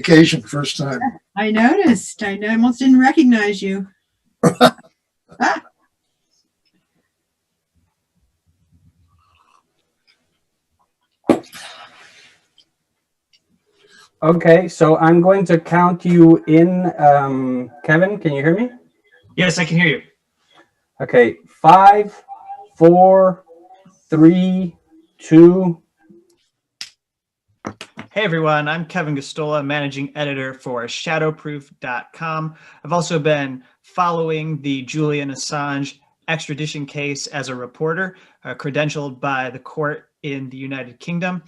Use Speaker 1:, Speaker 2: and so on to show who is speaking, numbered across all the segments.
Speaker 1: Occasion, first time.
Speaker 2: I noticed. I almost didn't recognize you. Ah,
Speaker 3: Okay, so I'm going to count you in. Kevin, can you hear me?
Speaker 4: Yes, I can hear you.
Speaker 3: Okay, 5, 4, 3, 2.
Speaker 4: Hey everyone, I'm Kevin Gostola, managing editor for shadowproof.com. I've also been following the Julian Assange extradition case as a reporter, credentialed by the court in the United Kingdom.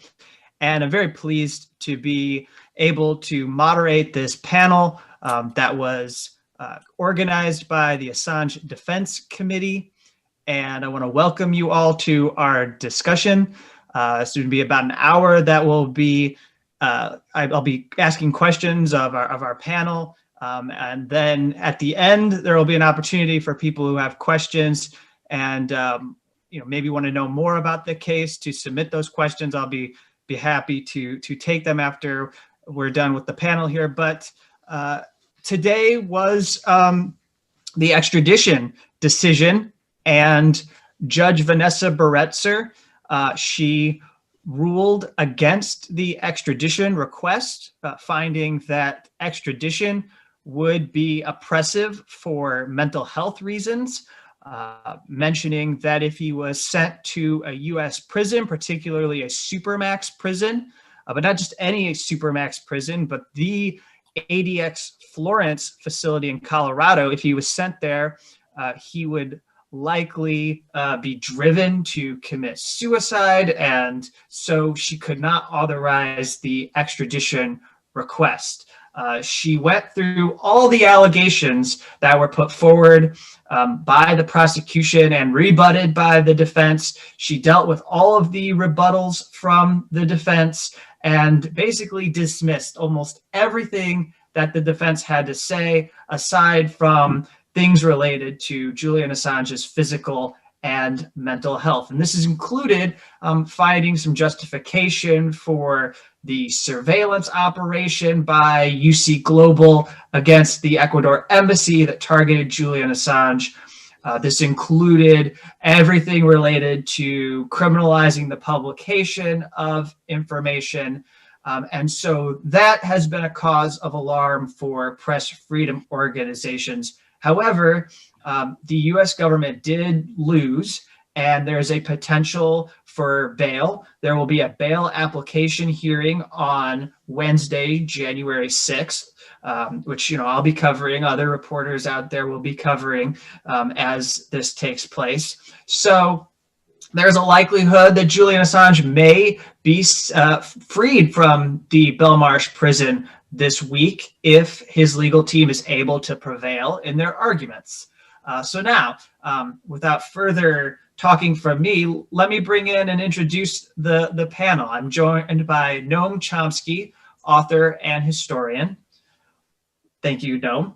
Speaker 4: And I'm very pleased to be able to moderate this panel that was organized by the Assange Defense Committee. And I want to welcome you all to our discussion. It's going to be about an hour that will be, I'll be asking questions of our panel. And then at the end, there will be an opportunity for people who have questions and maybe want to know more about the case to submit those questions. I'll be happy to take them after we're done with the panel here. But today was the extradition decision, and Judge Vanessa Baretzer, she ruled against the extradition request, finding that extradition would be oppressive for mental health reasons, mentioning that if he was sent to a U.S. prison, particularly a supermax prison, but not just any supermax prison, but the ADX Florence facility in Colorado, if he was sent there, he would likely be driven to commit suicide, and so she could not authorize the extradition request. She went through all the allegations that were put forward by the prosecution and rebutted by the defense. She dealt with all of the rebuttals from the defense and basically dismissed almost everything that the defense had to say, aside from things related to Julian Assange's physical and mental health. And this has included finding some justification for the surveillance operation by UC Global against the Ecuador embassy that targeted Julian Assange. This included everything related to criminalizing the publication of information. And so that has been a cause of alarm for press freedom organizations. However, the US government did lose, and there's a potential for bail. There will be a bail application hearing on Wednesday, January 6th, which I'll be covering. Other reporters out there will be covering as this takes place. So there's a likelihood that Julian Assange may be freed from the Belmarsh prison this week if his legal team is able to prevail in their arguments. So now, without further talking from me, let me bring in and introduce the panel. I'm joined by Noam Chomsky, author and historian. Thank you, Noam.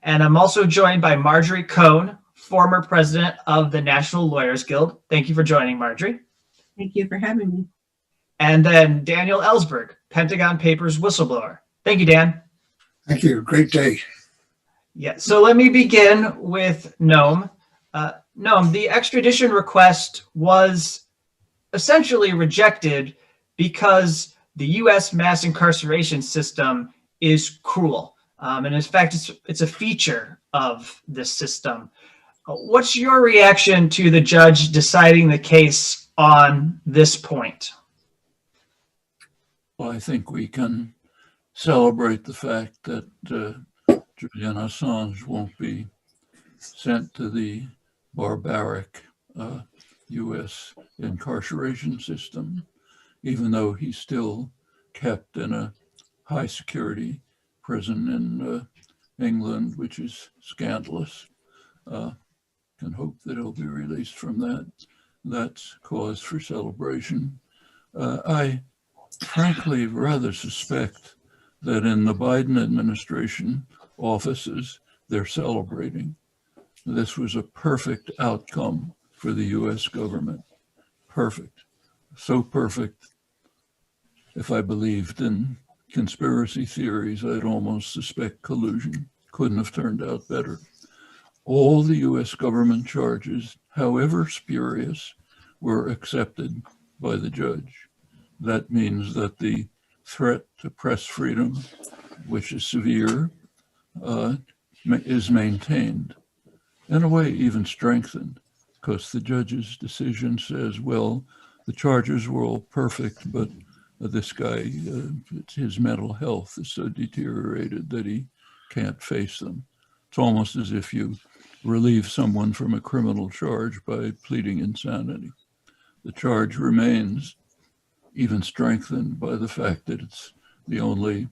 Speaker 4: And I'm also joined by Marjorie Cohn, former president of the National Lawyers Guild. Thank you for joining, Marjorie.
Speaker 2: thank you for having me.
Speaker 4: And then Daniel Ellsberg, Pentagon Papers whistleblower. Thank you, Dan.
Speaker 1: Thank you. Great day.
Speaker 4: Yeah, so let me begin with Noam. Noam, the extradition request was essentially rejected because the U.S. mass incarceration system is cruel. And in fact, it's a feature of this system. What's your reaction to the judge deciding the case on this point?
Speaker 5: Well, I think we can celebrate the fact that Julian Assange won't be sent to the barbaric U.S. incarceration system, even though he's still kept in a high security prison in England, which is scandalous. Can hope that he'll be released from that. That's cause for celebration. I frankly rather suspect that in the Biden administration offices, they're celebrating. This was a perfect outcome for the US government. Perfect. So perfect. If I believed in conspiracy theories, I'd almost suspect collusion. Couldn't have turned out better. All the US government charges, however spurious, were accepted by the judge. That means that the threat to press freedom, which is severe, is maintained. In a way, even strengthened, because the judge's decision says, well, the charges were all perfect, but this guy, his mental health is so deteriorated that he can't face them. It's almost as if you relieve someone from a criminal charge by pleading insanity. The charge remains, even strengthened by the fact that it's the only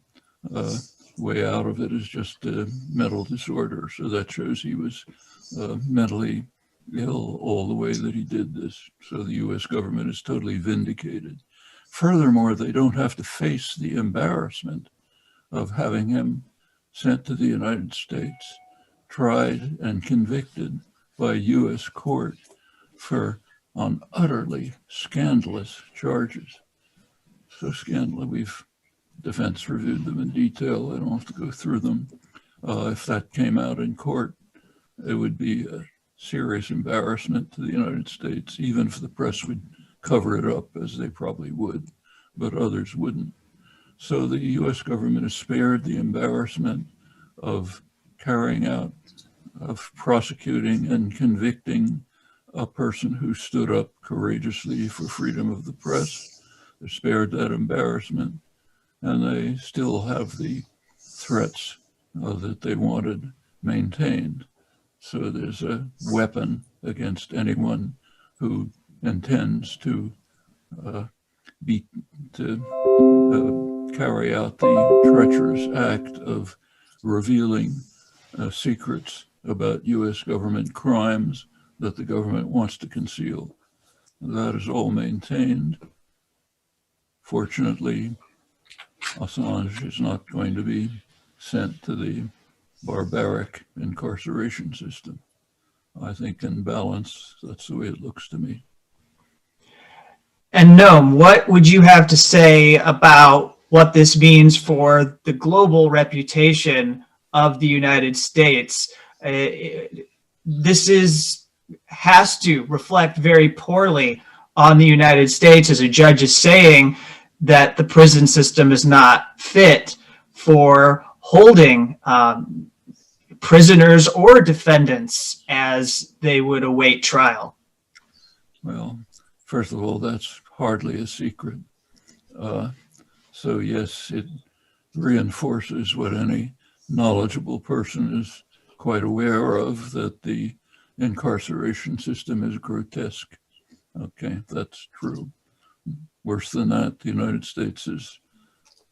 Speaker 5: way out of it is just a mental disorder. So that shows he was mentally ill all the way that he did this. So the US government is totally vindicated. Furthermore, they don't have to face the embarrassment of having him sent to the United States, tried and convicted by a US court on utterly scandalous charges. So scandalous, defense reviewed them in detail. I don't have to go through them. If that came out in court, it would be a serious embarrassment to the United States, even if the press would cover it up, as they probably would, but others wouldn't. So the US government is spared the embarrassment of carrying out, of prosecuting and convicting a person who stood up courageously for freedom of the press. They're spared that embarrassment, and they still have the threats that they wanted maintained. So there's a weapon against anyone who intends to carry out the treacherous act of revealing secrets about US government crimes that the government wants to conceal. That is all maintained. Fortunately, Assange is not going to be sent to the barbaric incarceration system. I think in balance, that's the way it looks to me.
Speaker 4: And Noam, what would you have to say about what this means for the global reputation of the United States? This has to reflect very poorly on the United States, as a judge is saying that the prison system is not fit for holding prisoners or defendants as they would await trial.
Speaker 5: Well, first of all, that's hardly a secret. So yes, it reinforces what any knowledgeable person is quite aware of, that the incarceration system is grotesque. Okay, that's true. Worse than that, the United States is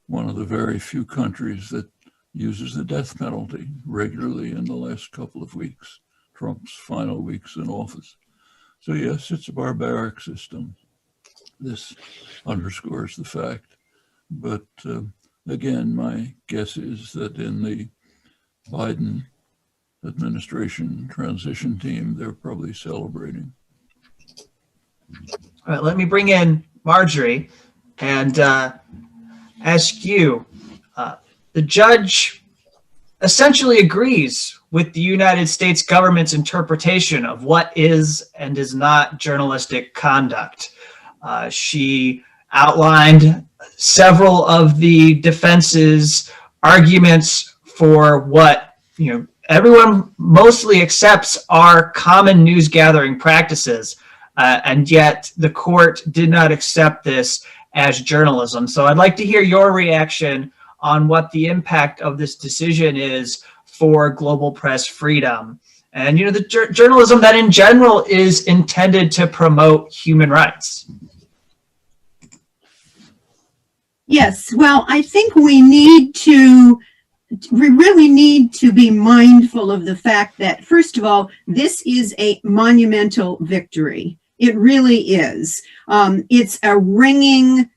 Speaker 5: one of the very few countries that uses the death penalty regularly in the last couple of weeks, Trump's final weeks in office. So yes, it's a barbaric system. This underscores the fact. But again, my guess is that in the Biden administration transition team, they're probably celebrating.
Speaker 4: All right, let me bring in Marjorie and ask you. The judge essentially agrees with the United States government's interpretation of what is and is not journalistic conduct. She outlined several of the defense's arguments for what everyone mostly accepts are common news gathering practices, and yet the court did not accept this as journalism. So I'd like to hear your reaction on what the impact of this decision is for global press freedom. And, the journalism that in general is intended to promote human rights.
Speaker 2: Yes, well, I think we really need to be mindful of the fact that, first of all, this is a monumental victory. It really is. It's a ringing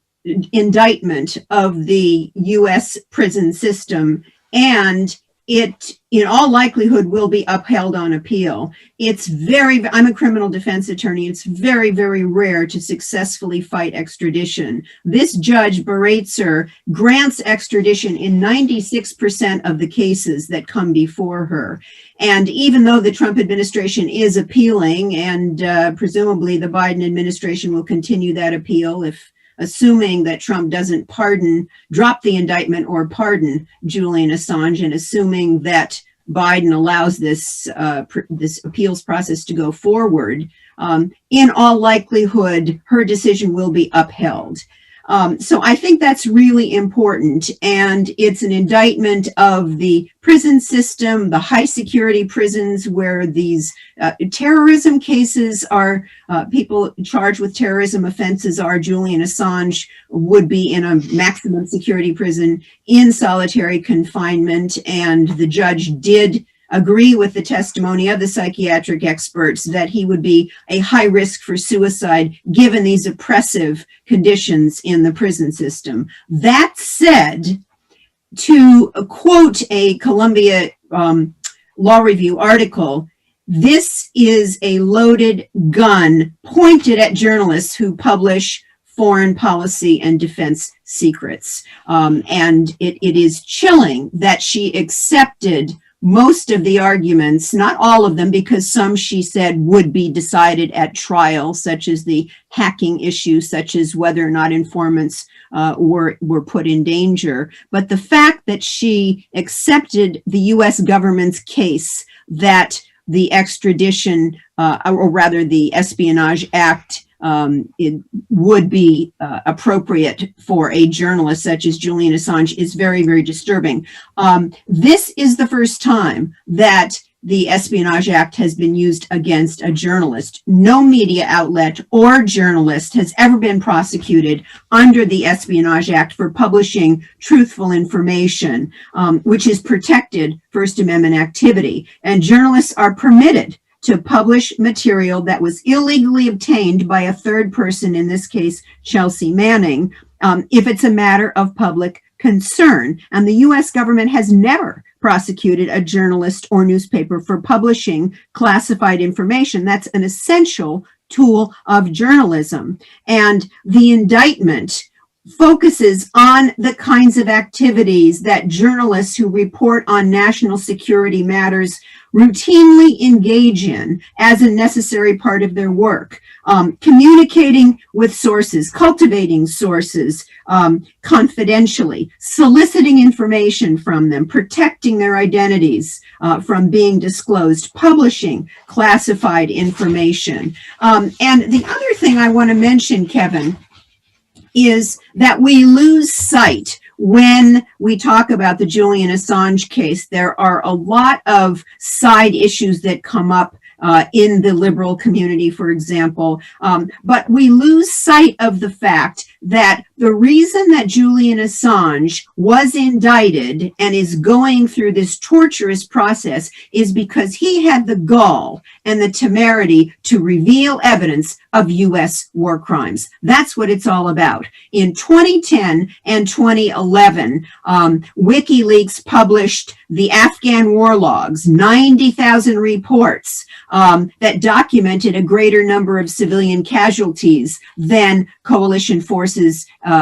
Speaker 2: indictment of the U.S. prison system, and it in all likelihood will be upheld on appeal. I'm a criminal defense attorney. It's very, very rare to successfully fight extradition. This judge, Baratzer, grants extradition in 96% of the cases that come before her. And even though the Trump administration is appealing, and presumably the Biden administration will continue that appeal assuming that Trump doesn't drop the indictment or pardon Julian Assange, and assuming that Biden allows this appeals process to go forward, in all likelihood, her decision will be upheld. So I think that's really important, and it's an indictment of the prison system, the high security prisons where these terrorism cases are, people charged with terrorism offenses are. Julian Assange would be in a maximum security prison in solitary confinement, and the judge did agree with the testimony of the psychiatric experts that he would be a high risk for suicide given these oppressive conditions in the prison system. That said, to quote a Columbia Law Review article, this is a loaded gun pointed at journalists who publish foreign policy and defense secrets. And it is chilling that she accepted most of the arguments, not all of them, because some, she said, would be decided at trial, such as the hacking issue, such as whether or not informants were put in danger. But the fact that she accepted the U.S. government's case that the extradition, or rather the Espionage Act, it would be appropriate for a journalist such as Julian Assange is very, very disturbing. This is the first time that the Espionage Act has been used against a journalist. No media outlet or journalist has ever been prosecuted under the Espionage Act for publishing truthful information, which is protected First Amendment activity. And journalists are permitted to publish material that was illegally obtained by a third person, in this case, Chelsea Manning, if it's a matter of public concern. And the U.S. government has never prosecuted a journalist or newspaper for publishing classified information. That's an essential tool of journalism. And the indictment focuses on the kinds of activities that journalists who report on national security matters routinely engage in as a necessary part of their work. Communicating with sources, cultivating sources confidentially, soliciting information from them, protecting their identities from being disclosed, publishing classified information. And the other thing I want to mention, Kevin, is that we lose sight when we talk about the Julian Assange case. There are a lot of side issues that come up in the liberal community, for example, but we lose sight of the fact that the reason that Julian Assange was indicted and is going through this torturous process is because he had the gall and the temerity to reveal evidence of U.S. war crimes. That's what it's all about. In 2010 and 2011, WikiLeaks published the Afghan war logs, 90,000 reports that documented a greater number of civilian casualties than coalition forces,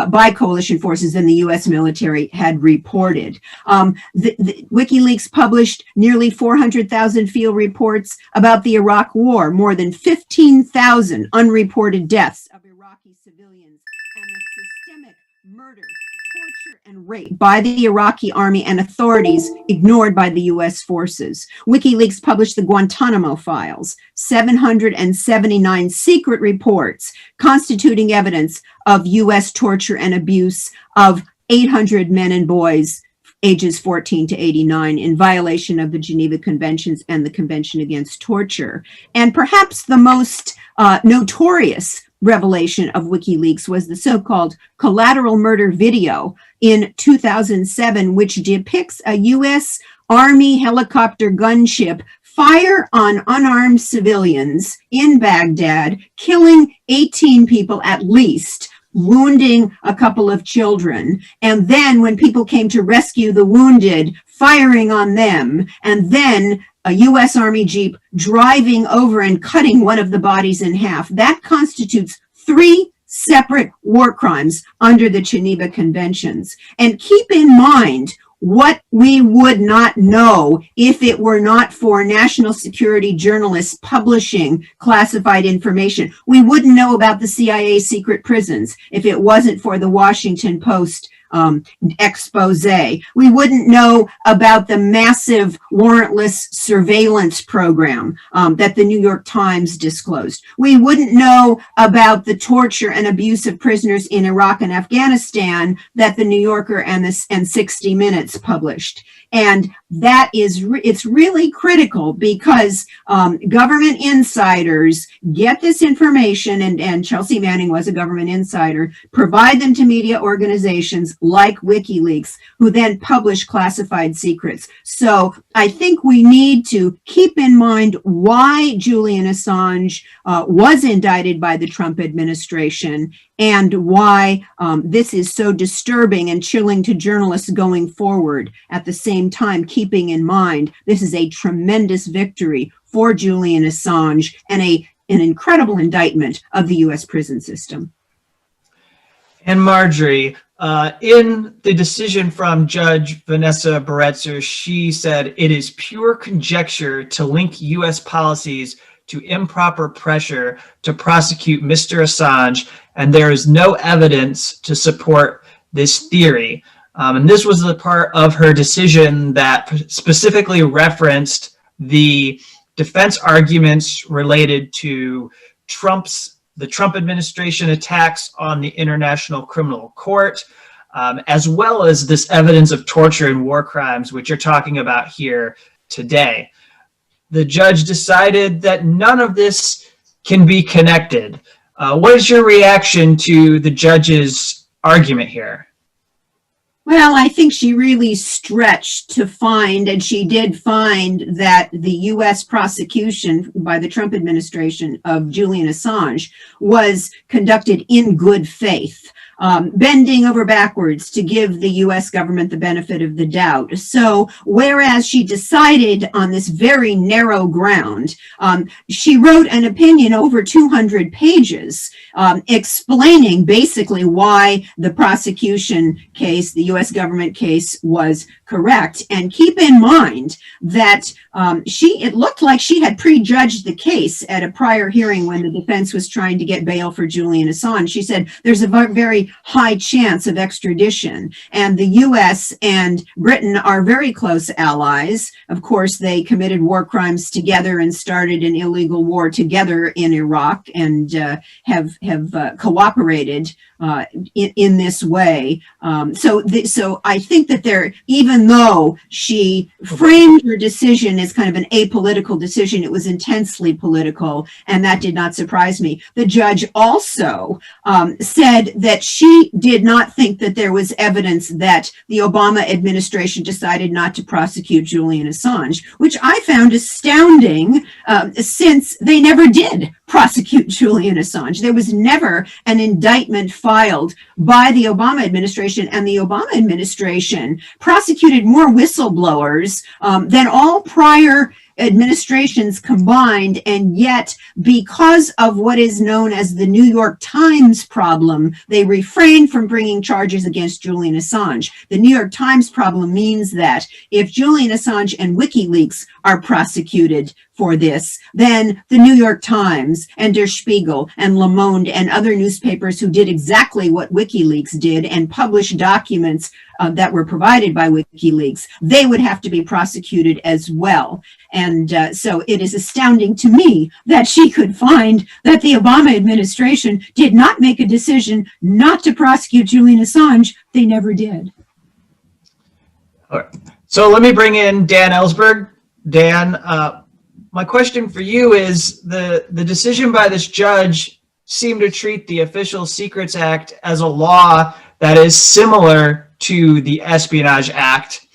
Speaker 2: by coalition forces than the U.S. military had reported. The WikiLeaks published nearly 400,000 field reports about the Iraq War, more than 15,000 unreported deaths of Iraqi civilians, and the systemic murder, torture, and rape by the Iraqi army and authorities ignored by the U.S. forces. WikiLeaks published the Guantanamo files, 779 secret reports constituting evidence of U.S. torture and abuse of 800 men and boys ages 14 to 89 in violation of the Geneva Conventions and the Convention Against Torture. And perhaps the most notorious revelation of WikiLeaks was the so-called Collateral murder video in 2007, which depicts a U.S. Army helicopter gunship fire on unarmed civilians in Baghdad, killing 18 people at least, wounding a couple of children, and then when people came to rescue the wounded, firing on them, and then a U.S. Army Jeep driving over and cutting one of the bodies in half. That constitutes 3 separate war crimes under the Geneva Conventions. And keep in mind what we would not know if it were not for national security journalists publishing classified information. We wouldn't know about the CIA secret prisons if it wasn't for the Washington Post expose. We wouldn't know about the massive warrantless surveillance program that the New York Times disclosed. We wouldn't know about the torture and abuse of prisoners in Iraq and Afghanistan that the New Yorker and 60 Minutes published. And that is, it's really critical because government insiders get this information, and Chelsea Manning was a government insider, provide them to media organizations like WikiLeaks, who then publish classified secrets. So I think we need to keep in mind why Julian Assange was indicted by the Trump administration, and why this is so disturbing and chilling to journalists going forward. At the same time, keeping in mind this is a tremendous victory for Julian Assange and an incredible indictment of the U.S. prison system.
Speaker 4: And Marjorie, in the decision from Judge Vanessa Barretzer, she said it is pure conjecture to link U.S. policies to improper pressure to prosecute Mr. Assange, and there is no evidence to support this theory. And this was the part of her decision that specifically referenced the defense arguments related to the Trump administration attacks on the International Criminal Court, as well as this evidence of torture and war crimes, which you're talking about here today. The judge decided that none of this can be connected. What is your reaction to the judge's argument here?
Speaker 2: Well, I think she really stretched to find, and she did find, that the U.S. prosecution by the Trump administration of Julian Assange was conducted in good faith, bending over backwards to give the U.S. government the benefit of the doubt. So whereas she decided on this very narrow ground, she wrote an opinion over 200 pages explaining basically why the prosecution case, the U.S. government case, was correct. And keep in mind that it looked like she had prejudged the case at a prior hearing when the defense was trying to get bail for Julian Assange. She said there's a very high chance of extradition, and the U.S. and Britain are very close allies. Of course, they committed war crimes together and started an illegal war together in Iraq, and have cooperated in this way. So I think that even though she framed her decision as kind of an apolitical decision, it was intensely political, and that did not surprise me. The judge also said that she did not think that there was evidence that the Obama administration decided not to prosecute Julian Assange, which I found astounding, since they never did prosecute Julian Assange. There was never an indictment filed by the Obama administration, and the Obama administration prosecuted more whistleblowers than all prior administrations combined, and yet because of what is known as the New York Times problem, they refrained from bringing charges against Julian Assange. The New York Times problem means that if Julian Assange and WikiLeaks are prosecuted for this, then the New York Times and Der Spiegel and Le Monde and other newspapers who did exactly what WikiLeaks did and published documents that were provided by WikiLeaks, they would have to be prosecuted as well. And so it is astounding to me that she could find that the Obama administration did not make a decision not to prosecute Julian Assange. They never did.
Speaker 4: All right. So let me bring in Dan Ellsberg. Dan, my question for you is, the decision by this judge seemed to treat the Official Secrets Act as a law that is similar to the Espionage Act.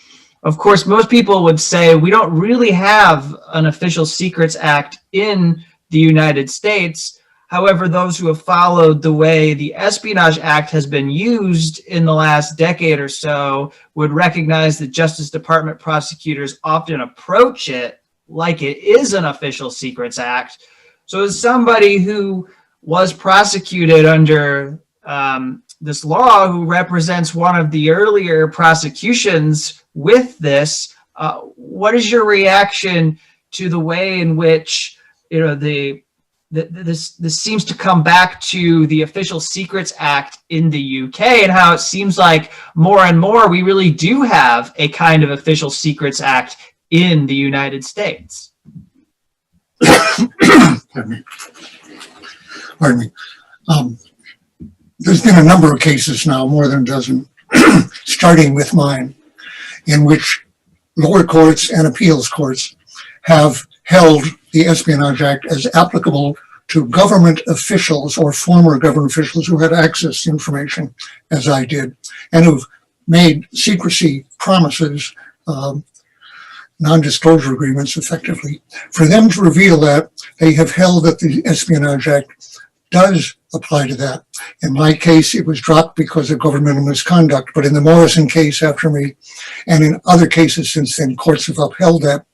Speaker 4: Of course, most people would say we don't really have an Official Secrets Act in the United States. However, those who have followed the way the Espionage Act has been used in the last decade or so would recognize that Justice Department prosecutors often approach it like it is an official secrets act. So as somebody who was prosecuted under this law, who represents one of the earlier prosecutions with this, what is your reaction to the way in which, you know, this seems to come back to the Official Secrets Act in the UK, and how it seems like more and more we really do have a kind of Official Secrets Act in the United States?
Speaker 1: Pardon me. Pardon me. There's been a number of cases now, more than a dozen, starting with mine, in which lower courts and appeals courts have held the Espionage Act as applicable to government officials or former government officials who had access to information, as I did, and who've made secrecy promises, non-disclosure agreements effectively. For them to reveal that, they have held that the Espionage Act does apply to that. In my case, it was dropped because of governmental misconduct, but in the Morrison case after me, and in other cases since then, courts have upheld that.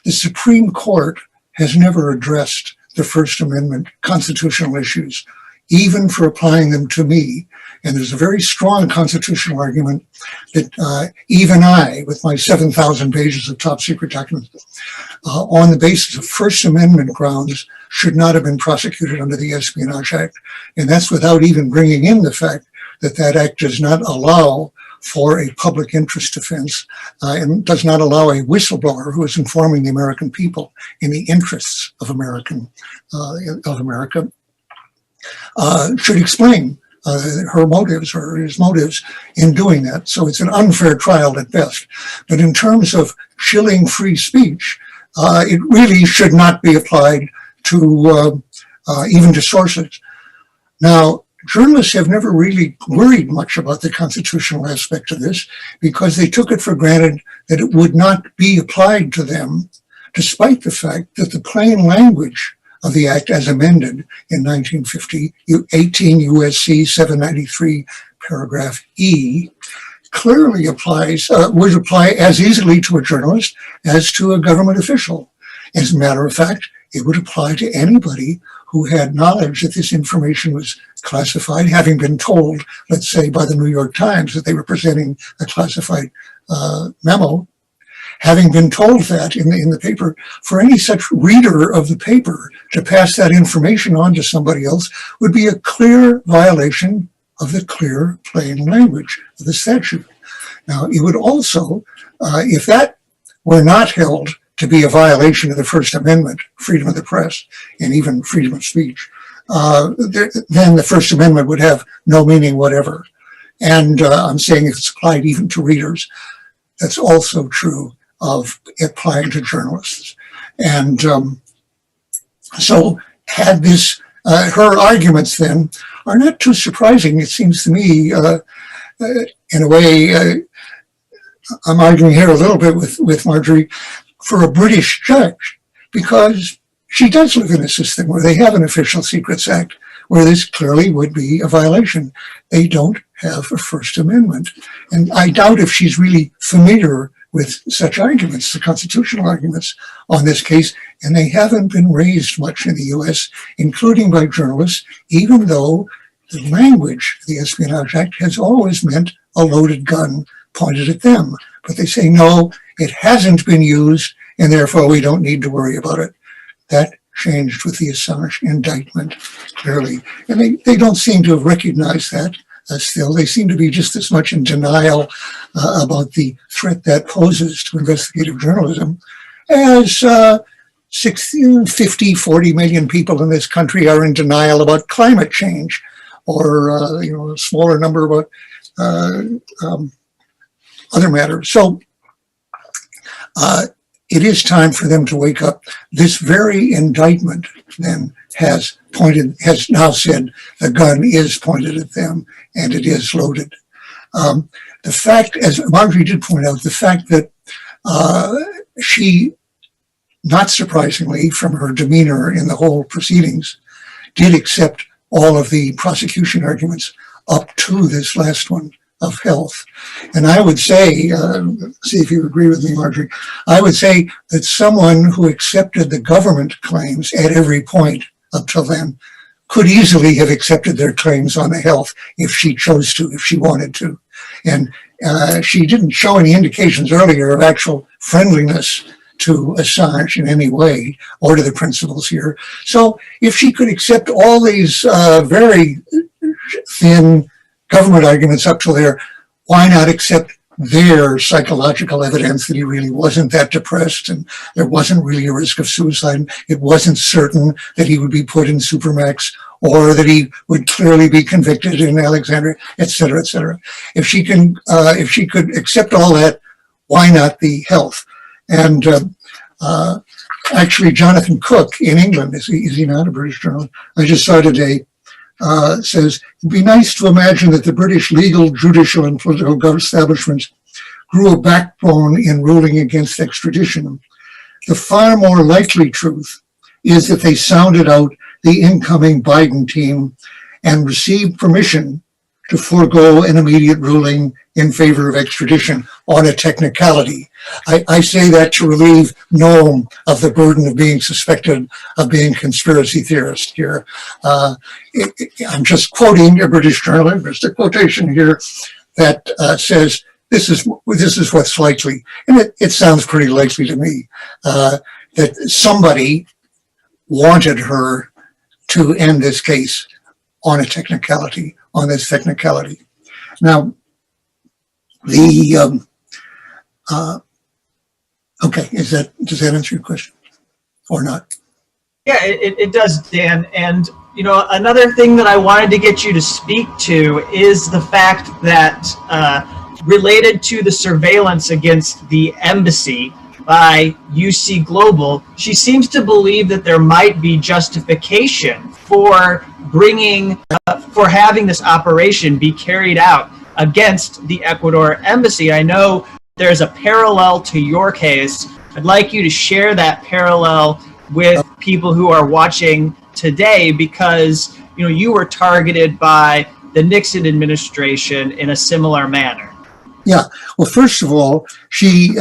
Speaker 1: The Supreme Court has never addressed the First Amendment constitutional issues, even for applying them to me. And there's a very strong constitutional argument that even I, with my 7,000 pages of top secret documents, on the basis of First Amendment grounds, should not have been prosecuted under the Espionage Act. And that's without even bringing in the fact that that act does not allow for a public interest defense and does not allow a whistleblower who is informing the American people in the interests of America should explain her motives or his motives in doing that. So it's an unfair trial at best. But in terms of chilling free speech, it really should not be applied to even to sources. Now, journalists have never really worried much about the constitutional aspect of this because they took it for granted that it would not be applied to them, despite the fact that the plain language of the Act as amended in 1950, 18 U.S.C. 793, paragraph E, clearly applies, would apply as easily to a journalist as to a government official. As a matter of fact, it would apply to anybody who had knowledge that this information was classified, having been told, let's say, by the New York Times that they were presenting a classified memo. Having been told that in the paper, for any such reader of the paper to pass that information on to somebody else would be a clear violation of the clear, plain language of the statute. Now, it would also, if that were not held to be a violation of the First Amendment, freedom of the press, and even freedom of speech, then the First Amendment would have no meaning whatever. And I'm saying if it's applied even to readers, that's also true of applying to journalists. And so had this, her arguments then are not too surprising, it seems to me, in a way, I'm arguing here a little bit with Marjorie, for a British judge, because she does live in a system where they have an Official Secrets Act, where this clearly would be a violation. They don't have a First Amendment. And I doubt if she's really familiar with such arguments, the constitutional arguments on this case, and they haven't been raised much in the US, including by journalists, even though the language of the Espionage Act has always meant a loaded gun pointed at them. But they say, no, it hasn't been used, and therefore we don't need to worry about it. That changed with the Assange indictment, clearly. And they don't seem to have recognized that still. They seem to be just as much in denial about the threat that poses to investigative journalism as 50, 40 million people in this country are in denial about climate change, or a smaller number about other matters. So it is time for them to wake up. This very indictment then has now said the gun is pointed at them and it is loaded. The fact, as Marjorie did point out, the fact that she, not surprisingly from her demeanor in the whole proceedings, did accept all of the prosecution arguments up to this last one of health. And I would say, see if you agree with me, Marjorie, I would say that someone who accepted the government claims at every point up till then could easily have accepted their claims on the health if she chose to, if she wanted to. And she didn't show any indications earlier of actual friendliness to Assange in any way, or to the principals here. So if she could accept all these very thin government arguments up to there, why not accept their psychological evidence that he really wasn't that depressed and there wasn't really a risk of suicide? It wasn't certain that he would be put in Supermax or that he would clearly be convicted in Alexandria, et cetera, et cetera. If she could accept all that, why not the health? And actually, Jonathan Cook in England, is he not a British journalist? I just saw today, says, it'd be nice to imagine that the British legal, judicial, and political establishments grew a backbone in ruling against extradition. The far more likely truth is that they sounded out the incoming Biden team and received permission to forego an immediate ruling in favor of extradition on a technicality. I say that to relieve Noam of the burden of being suspected of being a conspiracy theorist here. I'm just quoting a British journalist, just a quotation here that says, this is what's likely. And it sounds pretty likely to me, that somebody wanted her to end this case on a technicality, on this technicality. Now, okay, does that answer your question or not?
Speaker 4: Yeah, it does, Dan. And, you know, another thing that I wanted to get you to speak to is the fact that related to the surveillance against the embassy by UC Global, she seems to believe that there might be justification for for having this operation be carried out against the Ecuador embassy. I know there's a parallel to your case. I'd like you to share that parallel with people who are watching today, because you were targeted by the Nixon administration in a similar manner.
Speaker 1: Yeah. Well, first of all, she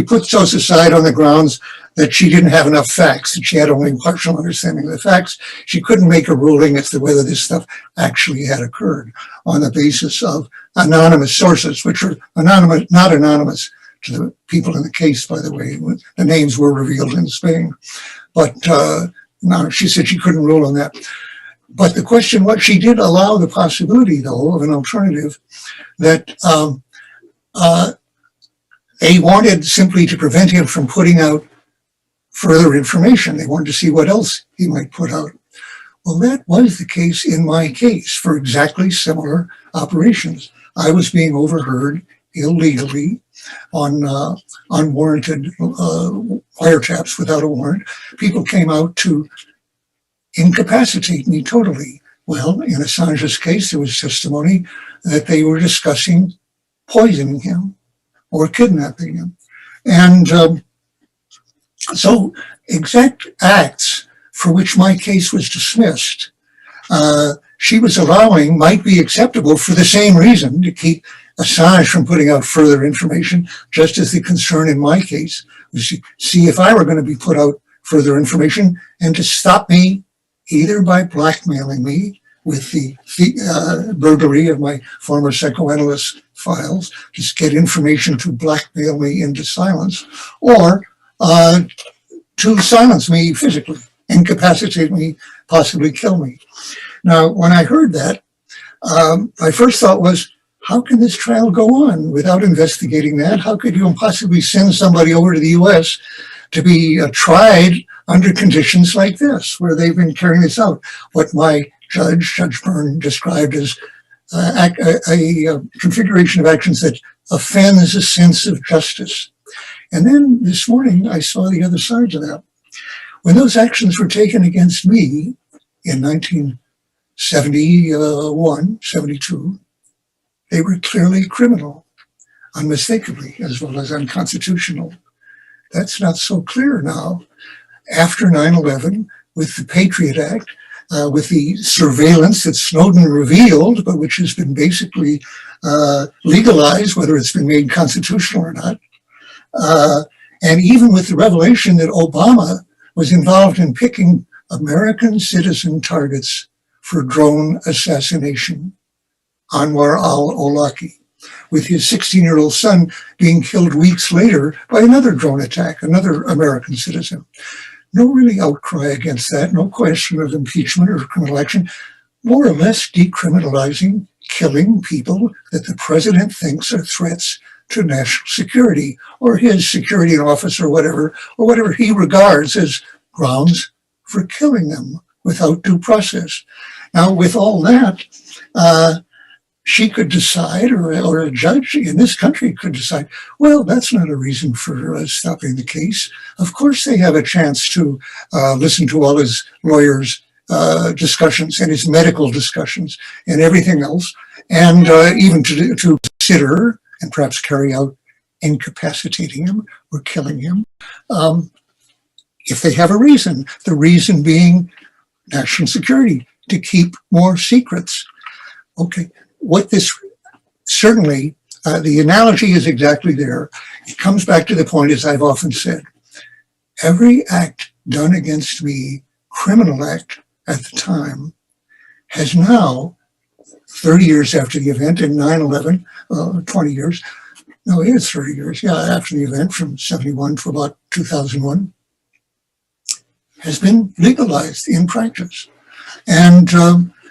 Speaker 1: puts us aside on the grounds that she didn't have enough facts, that she had only partial understanding of the facts. She couldn't make a ruling as to whether this stuff actually had occurred on the basis of anonymous sources, which are anonymous, not anonymous to the people in the case, by the way. The names were revealed in Spain. But no, she said she couldn't rule on that. But the question was, she did allow the possibility, though, of an alternative that they wanted simply to prevent him from putting out further information. They wanted to see what else he might put out. Well, that was the case in my case for exactly similar operations. I was being overheard illegally on unwarranted wiretaps without a warrant. People came out to incapacitate me totally. Well, in Assange's case, there was testimony that they were discussing poisoning him or kidnapping him. And so exact acts for which my case was dismissed, she was allowing might be acceptable for the same reason, to keep Assange from putting out further information, just as the concern in my case was to see if I were going to be put out further information and to stop me either by blackmailing me with the burglary of my former psychoanalyst files, just get information to blackmail me into silence, or to silence me physically, incapacitate me, possibly kill me. Now, when I heard that, my first thought was, how can this trial go on without investigating that? How could you possibly send somebody over to the US to be tried under conditions like this, where they've been carrying this out? What my Judge Byrne, described as a configuration of actions that offends a sense of justice. And then this morning, I saw the other side of that. When those actions were taken against me in 1971, 72, they were clearly criminal, unmistakably, as well as unconstitutional. That's not so clear now. After 9/11, with the Patriot Act, with the surveillance that Snowden revealed, but which has been basically legalized, whether it's been made constitutional or not. And even with the revelation that Obama was involved in picking American citizen targets for drone assassination, Anwar al-Awlaki, with his 16-year-old son being killed weeks later by another drone attack, another American citizen. No really outcry against that, no question of impeachment or criminal action, more or less decriminalizing killing people that the president thinks are threats to national security or his security in office or whatever he regards as grounds for killing them without due process. Now, with all that, she could decide, or a judge in this country could decide, well, that's not a reason for stopping the case. Of course, they have a chance to listen to all his lawyers' discussions and his medical discussions and everything else, and even to consider and perhaps carry out incapacitating him or killing him, if they have a reason. The reason being national security, to keep more secrets. Okay. What this certainly, the analogy is exactly there. It comes back to the point, as I've often said, every act done against me, criminal act at the time, has now, 30 years after the event in 9/11, 20 years, no, it is 30 years, after the event from 71 to about 2001, has been legalized in practice. And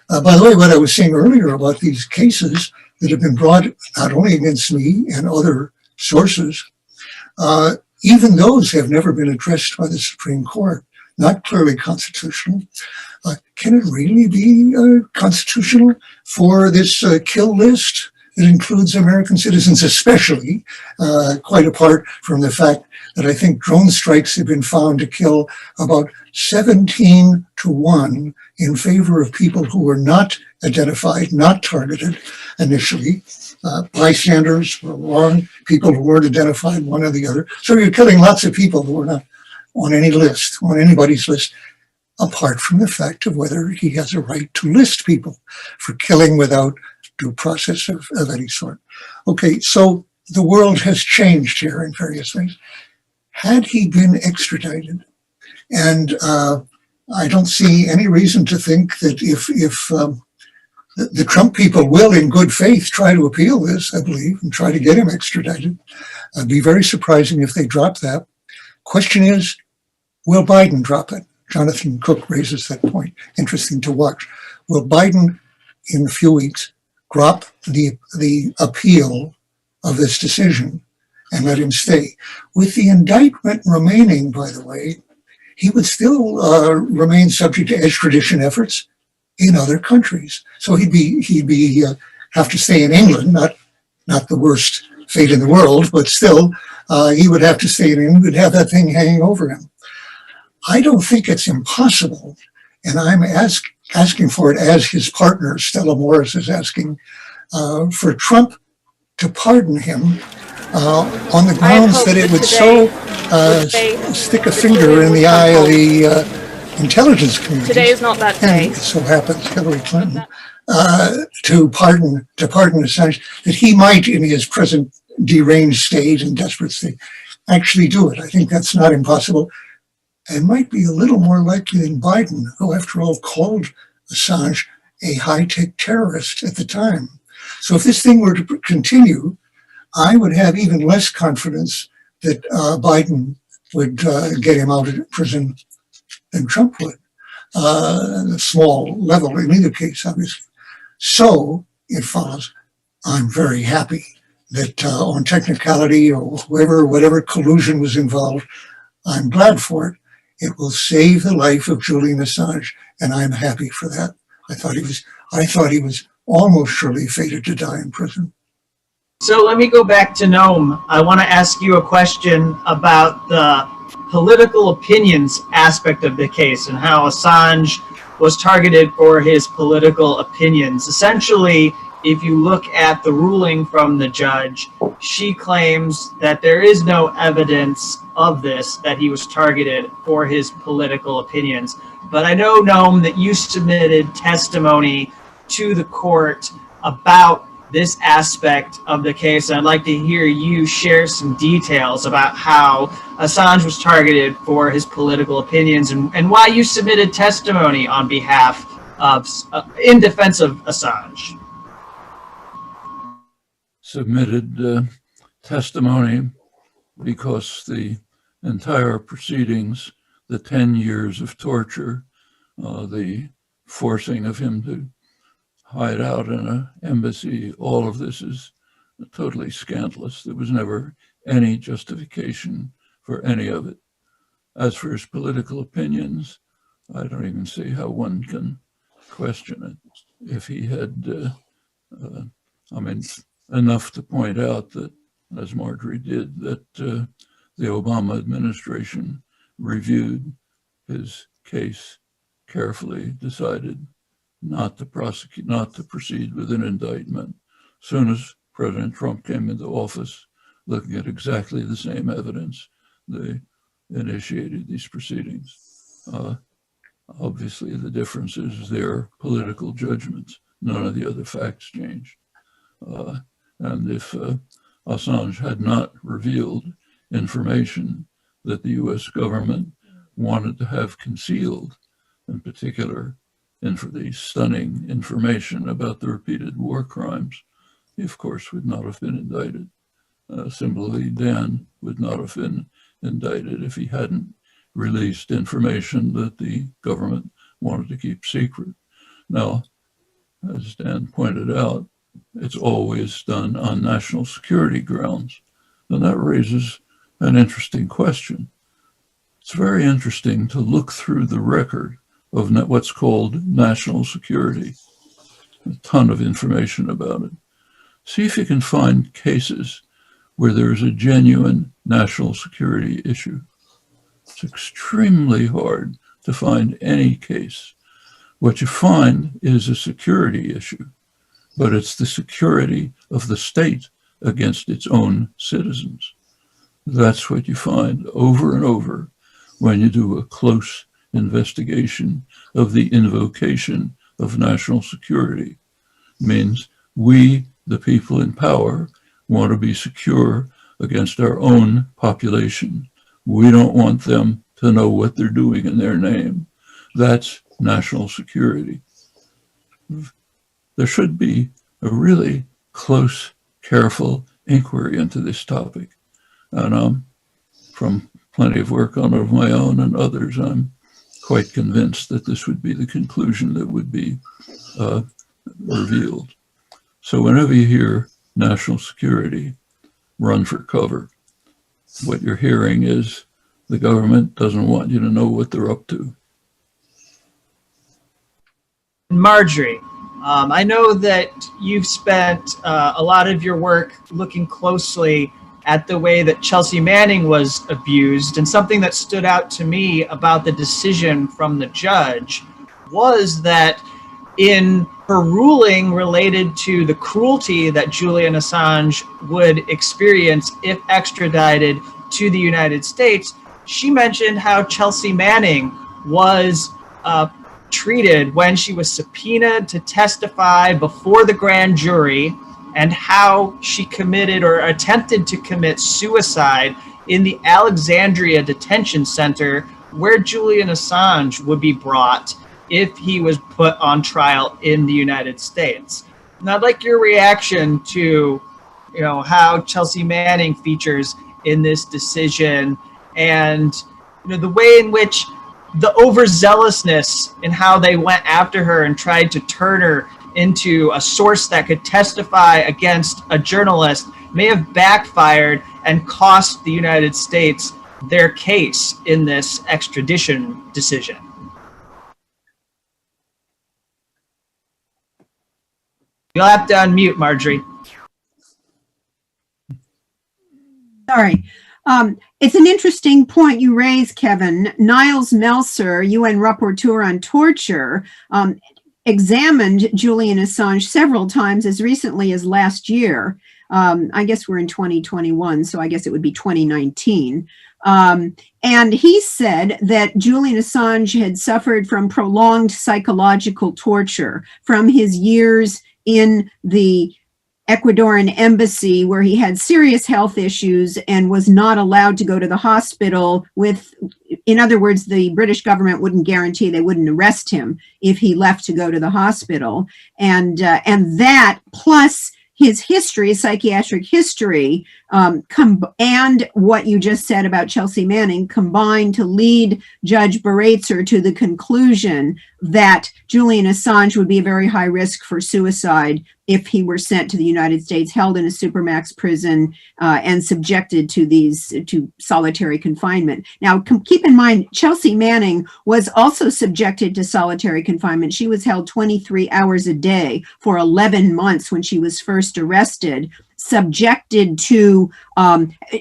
Speaker 1: by the way, what I was saying earlier about these cases that have been brought not only against me and other sources, even those have never been addressed by the Supreme Court, not clearly constitutional. Can it really be constitutional for this kill list that includes American citizens, especially, quite apart from the fact that I think drone strikes have been found to kill about 17 to 1 in favor of people who were not identified, not targeted initially, bystanders were wrong, people who weren't identified, one or the other. So you're killing lots of people who were not on any list, on anybody's list, apart from the fact of whether he has a right to list people for killing without due process of any sort. Okay, so the world has changed here in various ways. Had he been extradited, and I don't see any reason to think that if the Trump people will, in good faith, try to appeal this, I believe, and try to get him extradited. It'd be very surprising if they drop that. Question is, will Biden drop it? Jonathan Cook raises that point. Interesting to watch. Will Biden, in a few weeks, drop the appeal of this decision and let him stay? With the indictment remaining, by the way, he would still remain subject to extradition efforts in other countries. So he'd have to stay in England, not the worst fate in the world, but still he would have to stay in England, would have that thing hanging over him. I don't think it's impossible, and I'm asking for it as his partner, Stella Morris, is asking for Trump to pardon him on the grounds that it would stick a finger in the eye of the intelligence community.
Speaker 6: Today is not that day.
Speaker 1: And it so happens Hillary Clinton to pardon Assange, that he might, in his present deranged state and desperate state, actually do it. I think that's not impossible. It might be a little more likely than Biden, who, after all, called Assange a high-tech terrorist at the time. So if this thing were to continue, I would have even less confidence that Biden would get him out of prison than Trump would. At a small level, in either case, obviously. So it follows, I'm very happy that on technicality or whatever collusion was involved, I'm glad for it. It will save the life of Julian Assange, and I'm happy for that. I thought he was almost surely fated to die in prison.
Speaker 4: So let me go back to Noam. I want to ask you a question about the political opinions aspect of the case and how Assange was targeted for his political opinions. Essentially, if you look at the ruling from the judge, she claims that there is no evidence of this, that he was targeted for his political opinions. But I know, Noam, that you submitted testimony to the court about this aspect of the case. I'd like to hear you share some details about how Assange was targeted for his political opinions and why you submitted testimony on behalf of, in defense of Assange.
Speaker 5: Submitted testimony because the entire proceedings, the 10 years of torture, the forcing of him to hide out in an embassy, all of this is totally scandalous. There was never any justification for any of it. As for his political opinions, I don't even see how one can question it. If he had, enough to point out that, as Marjorie did, that the Obama administration reviewed his case carefully, decided not to prosecute, not to proceed with an indictment. As soon as President Trump came into office, looking at exactly the same evidence, they initiated these proceedings. Obviously, the difference is their political judgments. None of the other facts changed. And if Assange had not revealed information that the US government wanted to have concealed, in particular, and for the stunning information about the repeated war crimes, he, of course, would not have been indicted. Similarly, Dan would not have been indicted if he hadn't released information that the government wanted to keep secret. Now, as Dan pointed out, it's always done on national security grounds. And that raises an interesting question. It's very interesting to look through the record of what's called national security. A ton of information about it. See if you can find cases where there's a genuine national security issue. It's extremely hard to find any case. What you find is a security issue, but it's the security of the state against its own citizens. That's what you find over and over when you do a close investigation of the invocation of national security. It means we, the people in power, want to be secure against our own population. We don't want them to know what they're doing in their name. That's national security. There should be a really close, careful inquiry into this topic. And from plenty of work on it of my own and others, I'm quite convinced that this would be the conclusion that would be revealed. So whenever you hear national security, run for cover. What you're hearing is the government doesn't want you to know what they're up to.
Speaker 4: Marjorie, I know that you've spent a lot of your work looking closely at the way that Chelsea Manning was abused, and something that stood out to me about the decision from the judge was that in her ruling related to the cruelty that Julian Assange would experience if extradited to the United States, she mentioned how Chelsea Manning was treated when she was subpoenaed to testify before the grand jury, and how she committed or attempted to commit suicide in the Alexandria detention center where Julian Assange would be brought if he was put on trial in the United States. And I'd like your reaction to, how Chelsea Manning features in this decision, and the way in which the overzealousness in how they went after her and tried to turn her into a source that could testify against a journalist may have backfired and cost the United States their case in this extradition decision. You'll have to unmute, Marjorie.
Speaker 2: Sorry. It's an interesting point you raise, Kevin. Niles Melser, UN rapporteur on torture, examined Julian Assange several times as recently as last year. I guess we're in 2021, so I guess it would be 2019. And he said that Julian Assange had suffered from prolonged psychological torture from his years in the Ecuadorian embassy, where he had serious health issues and was not allowed to go to the hospital with, in other words, the British government wouldn't guarantee they wouldn't arrest him if he left to go to the hospital. And that plus his history, psychiatric history, and what you just said about Chelsea Manning combined to lead Judge Baratzer to the conclusion that Julian Assange would be a very high risk for suicide if he were sent to the United States, held in a supermax prison, and subjected to solitary confinement. Now, keep in mind, Chelsea Manning was also subjected to solitary confinement. She was held 23 hours a day for 11 months when she was first arrested, subjected to,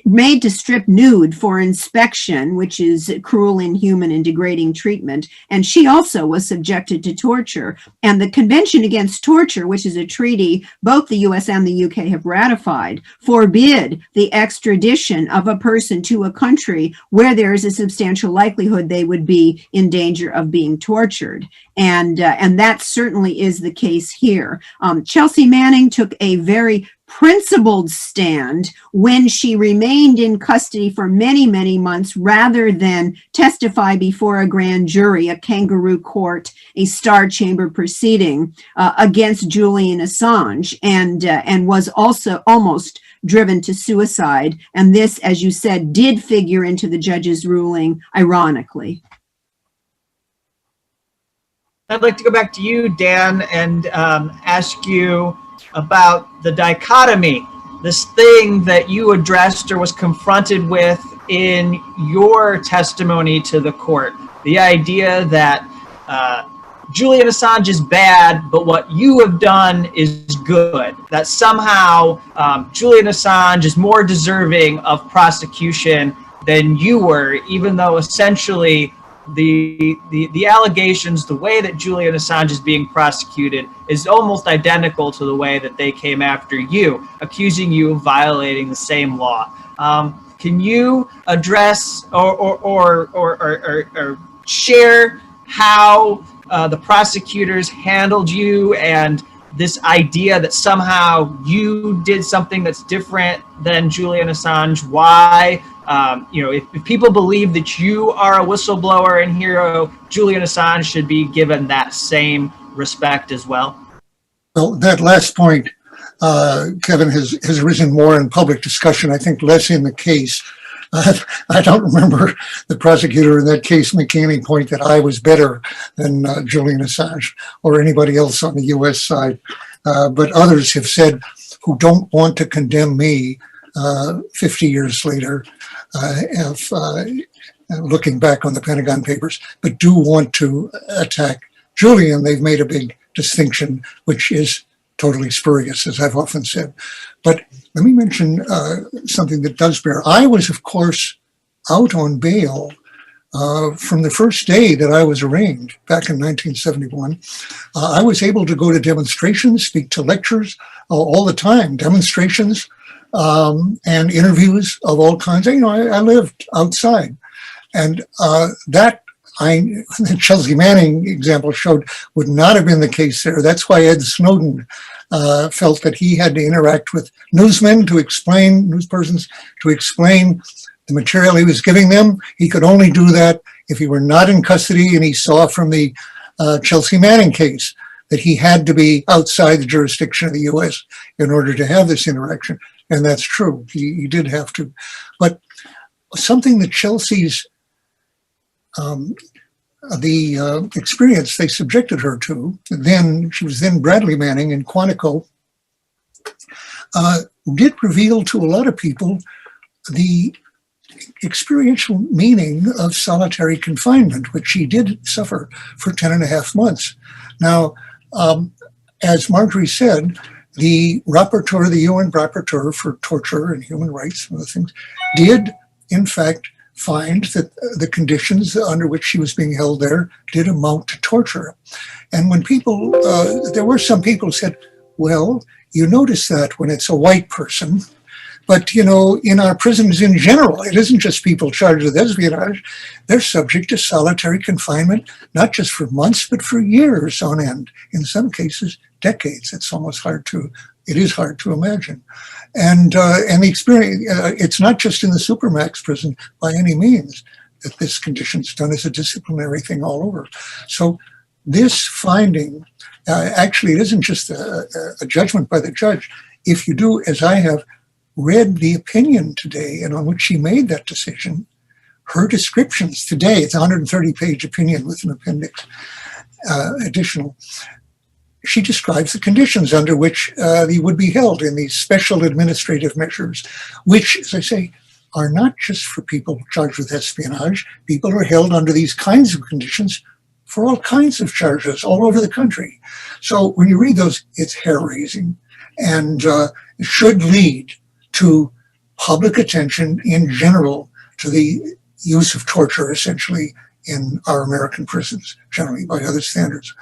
Speaker 2: made to strip nude for inspection, which is cruel, inhuman, and degrading treatment. And she also was subjected to torture. And the Convention Against Torture, which is a treaty both the US and the UK have ratified, forbid the extradition of a person to a country where there is a substantial likelihood they would be in danger of being tortured. And that certainly is the case here. Chelsea Manning took a very principled stand when she remained in custody for many, many months rather than testify before a grand jury, a kangaroo court, a star chamber proceeding against Julian Assange, and was also almost driven to suicide. And this, as you said, did figure into the judge's ruling, ironically.
Speaker 4: I'd like to go back to you, Dan, and ask you about the dichotomy, this thing that you addressed or was confronted with in your testimony to the court. The idea that Julian Assange is bad, but what you have done is good. That somehow Julian Assange is more deserving of prosecution than you were, even though essentially the allegations, the way that Julian Assange is being prosecuted is almost identical to the way that they came after you, accusing you of violating the same law. Can you address or share how the prosecutors handled you and this idea that somehow you did something that's different than Julian Assange? Why? If people believe that you are a whistleblower and hero, Julian Assange should be given that same respect as well.
Speaker 1: Well, that last point, Kevin, has risen more in public discussion, I think less in the case. I don't remember the prosecutor in that case making any point that I was better than Julian Assange or anybody else on the US side. But others have said who don't want to condemn me 50 years later, looking back on the Pentagon Papers, but do want to attack Julian. They've made a big distinction, which is totally spurious, as I've often said. But let me mention something that does bear. I was, of course, out on bail from the first day that I was arraigned back in 1971. I was able to go to demonstrations, speak to lectures all the time, demonstrations and interviews of all kinds. I lived outside. And the Chelsea Manning example showed would not have been the case there. That's why Ed Snowden felt that he had to interact with newspersons to explain the material he was giving them. He could only do that if he were not in custody, and he saw from the Chelsea Manning case that he had to be outside the jurisdiction of the US in order to have this interaction. And that's true, he did have to. But something that Chelsea's the experience they subjected her to, she was then Bradley Manning in Quantico, did reveal to a lot of people the experiential meaning of solitary confinement, which she did suffer for 10.5 months. Now, as Marjorie said, the UN rapporteur for torture and human rights and other things did, in fact, find that the conditions under which she was being held there did amount to torture. And when people, there were some people who said, well, you notice that when it's a white person, but, you know, in our prisons in general, it isn't just people charged with espionage. They're subject to solitary confinement, not just for months, but for years on end. In some cases, decades. It is hard to imagine. And the experience, it's not just in the Supermax prison by any means that this condition is done as a disciplinary thing all over. So this finding, actually, it isn't just a judgment by the judge. If you do, as I have, read the opinion today and on which she made that decision, her descriptions today, it's a 130-page opinion with an appendix additional, she describes the conditions under which he would be held in these special administrative measures, which, as I say, are not just for people charged with espionage. People are held under these kinds of conditions for all kinds of charges all over the country. So when you read those, it's hair-raising and should lead to public attention in general to the use of torture, essentially, in our American prisons, generally by other standards.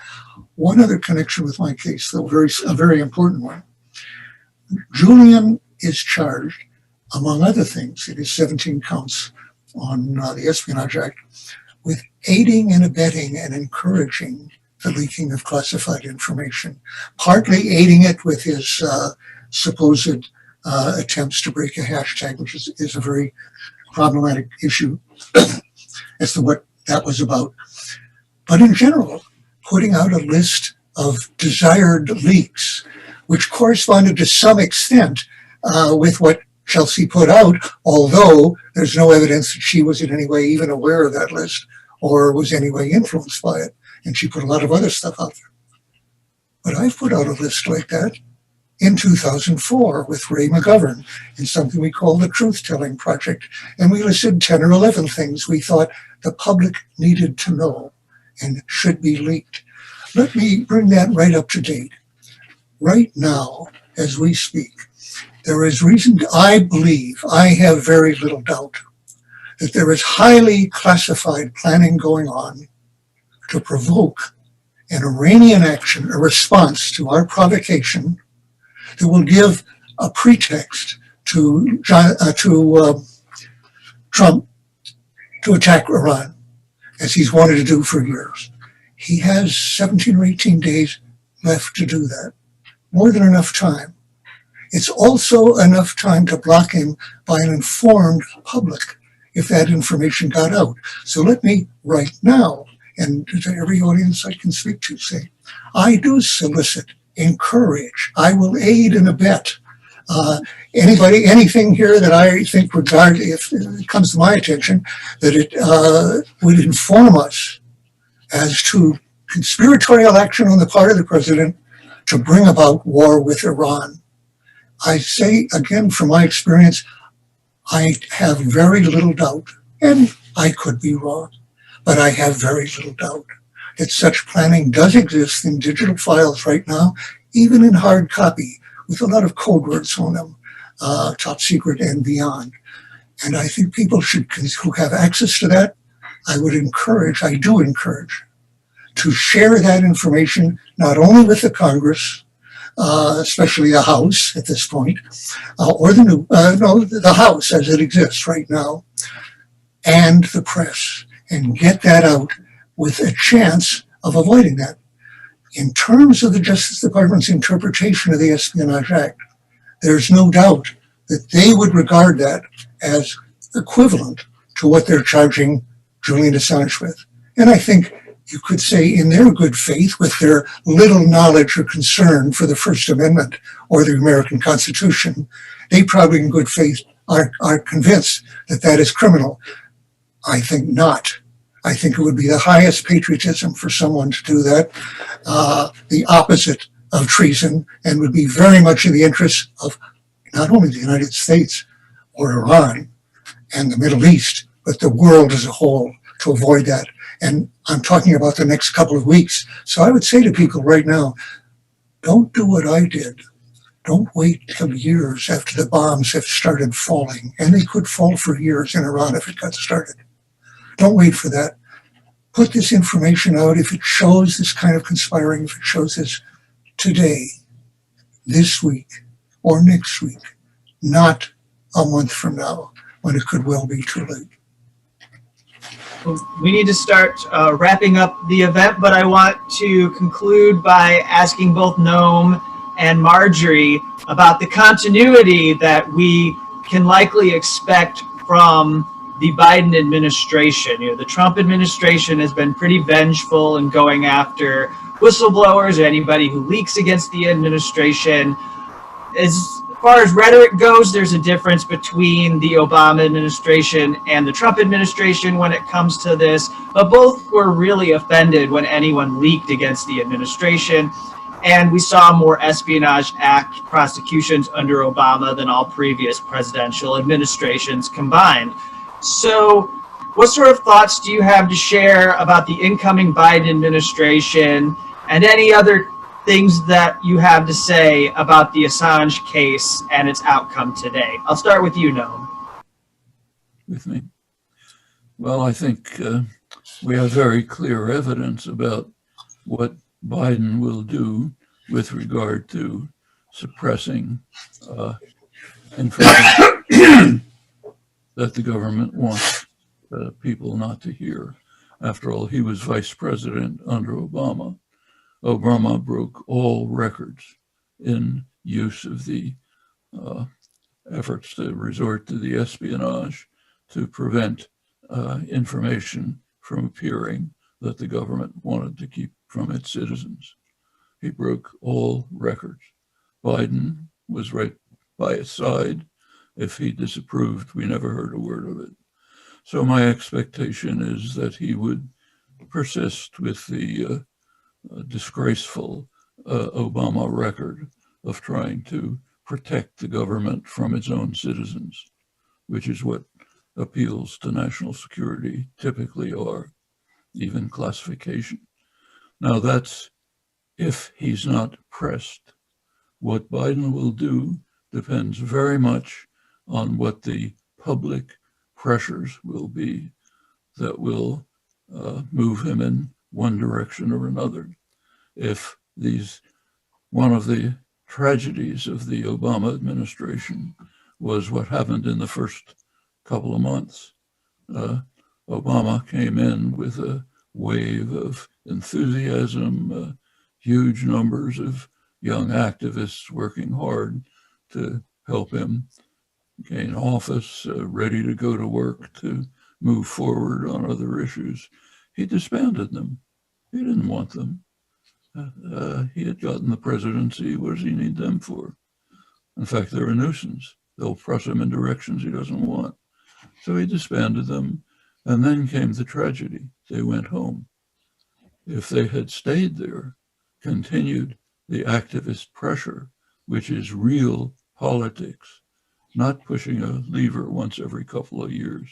Speaker 1: One other connection with my case, though, a very important one. Julian is charged, among other things, it is 17 counts on the Espionage Act, with aiding and abetting and encouraging the leaking of classified information, partly aiding it with his supposed attempts to break a hashtag, which is a very problematic issue as to what that was about. But in general, putting out a list of desired leaks, which corresponded to some extent with what Chelsea put out, although there's no evidence that she was in any way even aware of that list or was in any way influenced by it. And she put a lot of other stuff out there. But I've put out a list like that in 2004 with Ray McGovern in something we call the Truth Telling Project. And we listed 10 or 11 things we thought the public needed to know and should be leaked. Let me bring that right up to date. Right now, as we speak, there is reason, I believe, I have very little doubt, that there is highly classified planning going on to provoke an Iranian action, a response to our provocation that will give a pretext to Trump to attack Iran, as he's wanted to do for years. He has 17 or 18 days left to do that. More than enough time. It's also enough time to block him by an informed public if that information got out. So let me right now, and to every audience I can speak to, say, I do solicit, encourage, I will aid and abet anything here that I think if it comes to my attention, that it would inform us as to conspiratorial action on the part of the president to bring about war with Iran. I say again, from my experience, I have very little doubt, and I could be wrong, but I have very little doubt that such planning does exist in digital files right now, even in hard copy, with a lot of code words on them, top secret and beyond. And I think people who have access to that, I do encourage, to share that information, not only with the Congress, especially the House at this point, or the House as it exists right now, and the press, and get that out with a chance of avoiding that. In terms of the Justice Department's interpretation of the Espionage Act, there's no doubt that they would regard that as equivalent to what they're charging Julian Assange with. And I think you could say in their good faith, with their little knowledge or concern for the First Amendment or the American Constitution, they probably in good faith are convinced that that is criminal. I think not. I think it would be the highest patriotism for someone to do that, the opposite of treason, and would be very much in the interest of not only the United States or Iran and the Middle East, but the world as a whole, to avoid that. And I'm talking about the next couple of weeks. So I would say to people right now, don't do what I did. Don't wait till years after the bombs have started falling, and they could fall for years in Iran if it got started. Don't wait for that. Put this information out if it shows this kind of conspiring, if it shows this today, this week, or next week, not a month from now, when it could well be too late.
Speaker 4: We need to start wrapping up the event, but I want to conclude by asking both Noam and Marjorie about the continuity that we can likely expect from the Biden administration. You know, the Trump administration has been pretty vengeful in going after whistleblowers or anybody who leaks against the administration. As far as rhetoric goes, there's a difference between the Obama administration and the Trump administration when it comes to this, but both were really offended when anyone leaked against the administration. And we saw more Espionage Act prosecutions under Obama than all previous presidential administrations combined. So what sort of thoughts do you have to share about the incoming Biden administration and any other things that you have to say about the Assange case and its outcome today? I'll start with you, Noam.
Speaker 5: With me? Well, I think we have very clear evidence about what Biden will do with regard to suppressing information that the government wants people not to hear. After all, he was vice president under Obama. Obama broke all records in use of the efforts to resort to the espionage to prevent information from appearing that the government wanted to keep from its citizens. He broke all records. Biden was right by his side. If he disapproved, we never heard a word of it. So my expectation is that he would persist with the disgraceful Obama record of trying to protect the government from its own citizens, which is what appeals to national security typically are, even classification. Now that's if he's not pressed. What Biden will do depends very much on what the public pressures will be that will move him in one direction or another. If one of the tragedies of the Obama administration was what happened in the first couple of months. Obama came in with a wave of enthusiasm, huge numbers of young activists working hard to help him gain office, ready to go to work to move forward on other issues. He disbanded them. He didn't want them. He had gotten the presidency. What does he need them for? In fact, they're a nuisance. They'll press him in directions he doesn't want. So he disbanded them. And then came the tragedy. They went home. If they had stayed there, continued the activist pressure, which is real politics, not pushing a lever once every couple of years,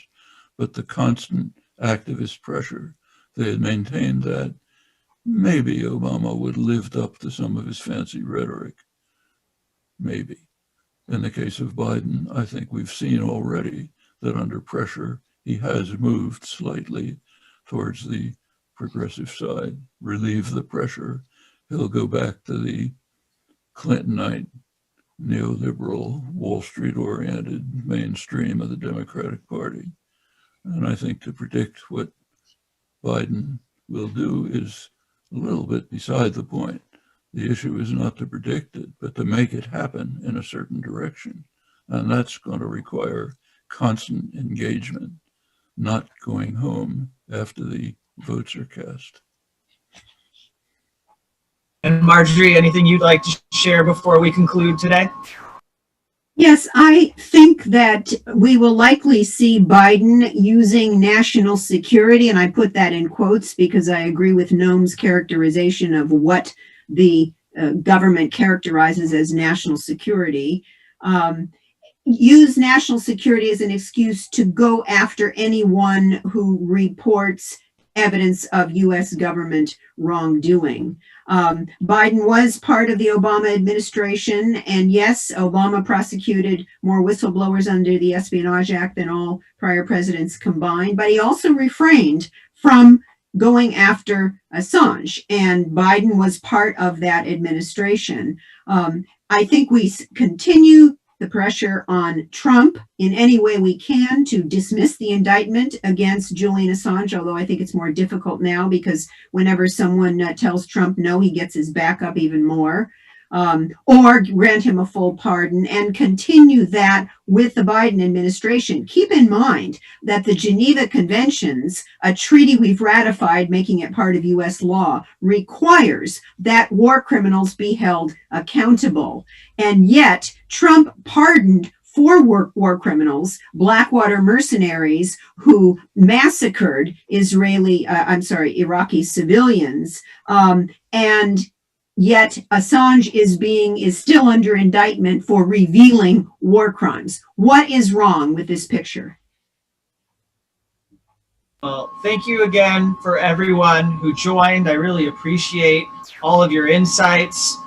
Speaker 5: but the constant activist pressure, they had maintained that, maybe Obama would have lived up to some of his fancy rhetoric. Maybe. In the case of Biden, I think we've seen already that under pressure, he has moved slightly towards the progressive side, relieve the pressure. He'll go back to the Clintonite, neoliberal, Wall Street-oriented mainstream of the Democratic Party. And I think to predict what Biden will do is a little bit beside the point. The issue is not to predict it, but to make it happen in a certain direction. And that's going to require constant engagement, not going home after the votes are cast.
Speaker 4: And Marjorie, anything you'd like to share before we conclude today?
Speaker 2: Yes, I think that we will likely see Biden using national security, and I put that in quotes because I agree with Noam's characterization of what the government characterizes as national security. Use national security as an excuse to go after anyone who reports evidence of U.S. government wrongdoing. Biden was part of the Obama administration, and yes, Obama prosecuted more whistleblowers under the Espionage Act than all prior presidents combined, but he also refrained from going after Assange, and Biden was part of that administration. I think we continue the pressure on Trump in any way we can to dismiss the indictment against Julian Assange, although I think it's more difficult now because whenever someone tells Trump no, he gets his back up even more, or grant him a full pardon, and continue that with the Biden administration. Keep in mind that the Geneva Conventions, a treaty we've ratified making it part of U.S. law, requires that war criminals be held accountable. And yet Trump pardoned 4 war criminals, Blackwater mercenaries who massacred Iraqi civilians, and yet Assange is still under indictment for revealing war crimes. What is wrong with this picture?
Speaker 4: Well, thank you again for everyone who joined. I really appreciate all of your insights.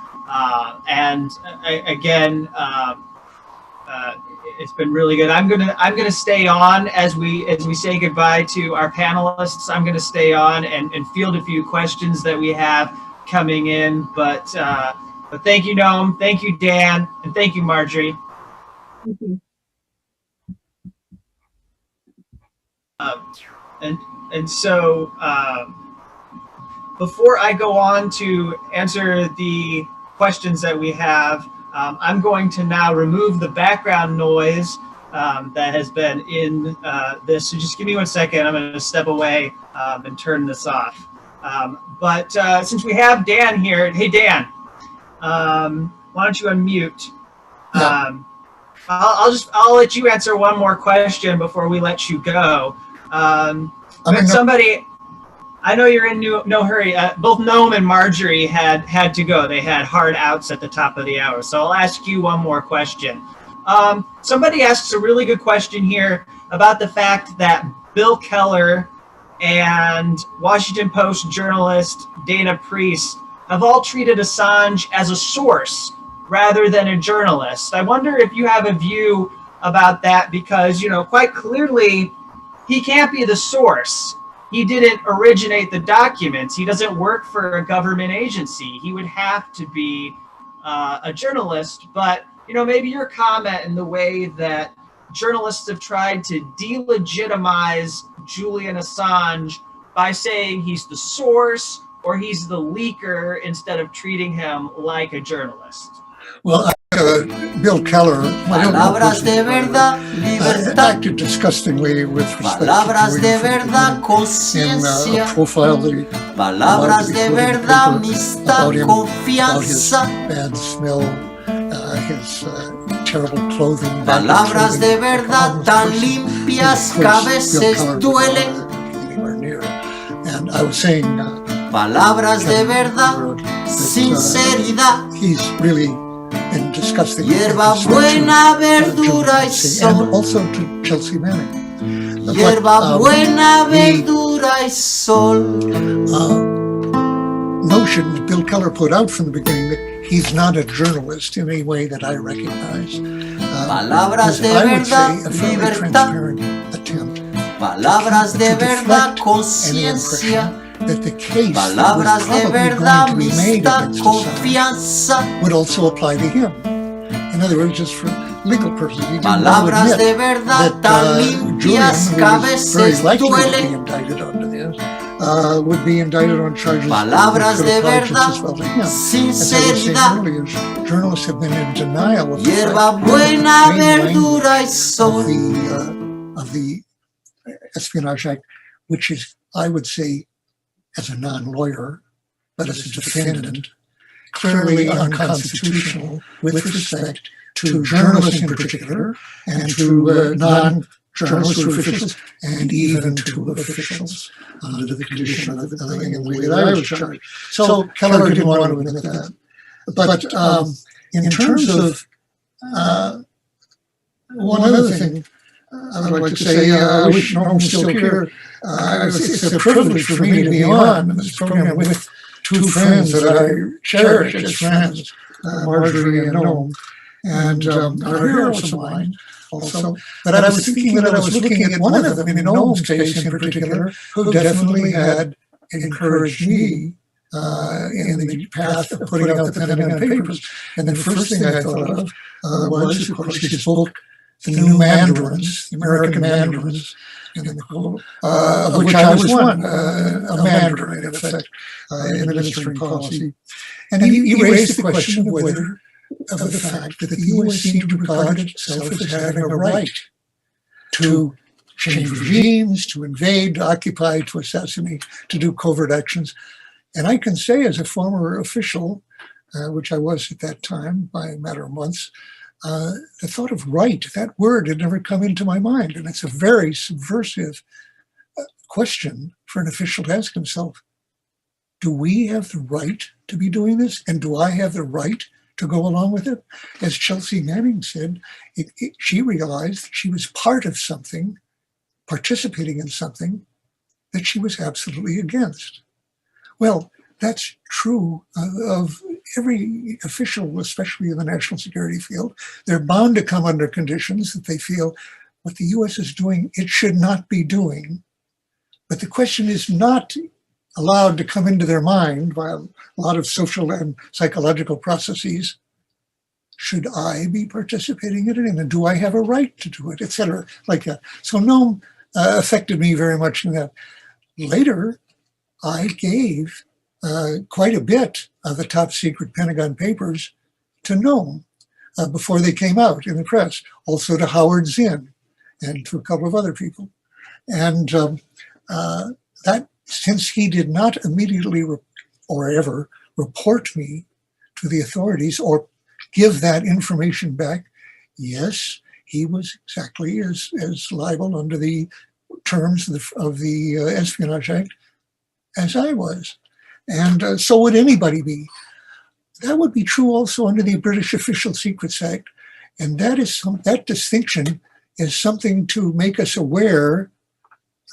Speaker 4: It's been really good. I'm gonna stay on as we say goodbye to our panelists. I'm gonna stay on and field a few questions that we have coming in. But thank you, Noam. Thank you, Dan, and thank you, Marjorie.
Speaker 2: Thank you.
Speaker 4: So before I go on to answer the questions that we have, I'm going to now remove the background noise that has been in this. So just give me 1 second. I'm going to step away and turn this off. But since we have Dan here, hey Dan, why don't you unmute?
Speaker 1: Yeah.
Speaker 4: I'll let you answer one more question before we let you go. Somebody, I know you're in no hurry. Both Noam and Marjorie had to go. They had hard outs at the top of the hour. So I'll ask you one more question. Somebody asks a really good question here about the fact that Bill Keller and Washington Post journalist Dana Priest have all treated Assange as a source rather than a journalist. I wonder if you have a view about that, because, you know, quite clearly he can't be the source. He didn't originate the documents. He doesn't work for a government agency. He would have to be a journalist. But, you know, maybe your comment in the way that journalists have tried to delegitimize Julian Assange by saying he's the source or he's the leaker instead of treating him like a journalist.
Speaker 1: Well, Bill Keller,
Speaker 6: Palabras de verdad, libertad.
Speaker 1: acted disgustingly with respect to
Speaker 6: Palabras de
Speaker 1: Julian
Speaker 6: verdad,
Speaker 1: in
Speaker 6: conciencia.
Speaker 1: a profile that he
Speaker 6: Palabras de verdad, amistad,
Speaker 1: about his
Speaker 6: confianza.
Speaker 1: bad smell, his terrible clothing.
Speaker 6: Palabras de verdad tan limpias que a veces duelen.
Speaker 1: Anywhere near. And I was saying,
Speaker 6: Palabras de verdad, sinceridad.
Speaker 1: he's really been disgusting.
Speaker 6: Hierba buena, verdura y
Speaker 1: And
Speaker 6: sol.
Speaker 1: also to Chelsea Manning.
Speaker 6: Hierba buena, verdura y sol.
Speaker 1: Notion that Bill Keller put out from the beginning that he's not a journalist in any way that I recognize.
Speaker 6: Palabras de
Speaker 1: I would say
Speaker 6: verdad,
Speaker 1: a fairly
Speaker 6: libertad.
Speaker 1: transparent attempt
Speaker 6: Palabras de
Speaker 1: to
Speaker 6: verdad,
Speaker 1: deflect any
Speaker 6: conciencia.
Speaker 1: impression that the case that
Speaker 6: Palabras
Speaker 1: was
Speaker 6: de
Speaker 1: probably
Speaker 6: verdad,
Speaker 1: going to be made
Speaker 6: amistad,
Speaker 1: against Assange
Speaker 6: confianza.
Speaker 1: would also apply to him. In other words, just for legal purposes, he didn't want to
Speaker 6: Palabras
Speaker 1: admit
Speaker 6: de verdad tan
Speaker 1: Julian,
Speaker 6: limpias
Speaker 1: who
Speaker 6: que a
Speaker 1: was very
Speaker 6: veces
Speaker 1: likely to be
Speaker 6: duelen.
Speaker 1: indicted under this, would be indicted on charges
Speaker 6: Palabras
Speaker 1: that could
Speaker 6: de
Speaker 1: apply just
Speaker 6: verdad,
Speaker 1: as well to him. As I was saying
Speaker 6: sinceridad.
Speaker 1: earlier, journalists have been in denial of the
Speaker 6: Hierba
Speaker 1: fact
Speaker 6: buena,
Speaker 1: that the plain
Speaker 6: verdura y
Speaker 1: language
Speaker 6: sol.
Speaker 1: of the Espionage Act, which is, I would say, as a non-lawyer, but as a defendant, clearly unconstitutional with respect to journalists in particular, and to non-journalists officials, and even to officials under the condition of living in the way that I was charged. So Keller didn't want to admit that. But in terms of one other thing, I would like to say I wish Noam was still here. It's a privilege for me to be on this program with two friends that I cherish as friends, Marjorie and Noam, and are heroes of mine also. But I was thinking that I was looking at one of them, in Noam's case in particular, who definitely had encouraged me in the path of putting out the Pentagon Papers. And the first thing I thought of was, of course, his book, The New Mandarins, the American Mandarins, of which I was one, a Mandarin, in effect, administering policy. And he raised the question of the fact that the U.S. seemed to regard itself as having a right to change regimes, to invade, to occupy, to assassinate, to do covert actions. And I can say, as a former official, which I was at that time by a matter of months, the thought of right, that word had never come into my mind. And it's a very subversive question for an official to ask himself. Do we have the right to be doing this? And do I have the right to go along with it? As Chelsea Manning said, she realized that she was part of something, participating in something that she was absolutely against. Well, that's true of every official, especially in the national security field. They're bound to come under conditions that they feel what the U.S. is doing, it should not be doing. But the question is not allowed to come into their mind by a lot of social and psychological processes. Should I be participating in it? And do I have a right to do it, et cetera, like that. So Noam affected me very much in that. Later, I gave quite a bit of the top secret Pentagon Papers to Noam before they came out in the press, also to Howard Zinn and to a couple of other people. And that, since he did not immediately or ever report me to the authorities or give that information back, yes, he was exactly as liable under the terms of the Espionage Act as I was. And so would anybody be. That would be true also under the British Official Secrets Act. And that distinction is something to make us aware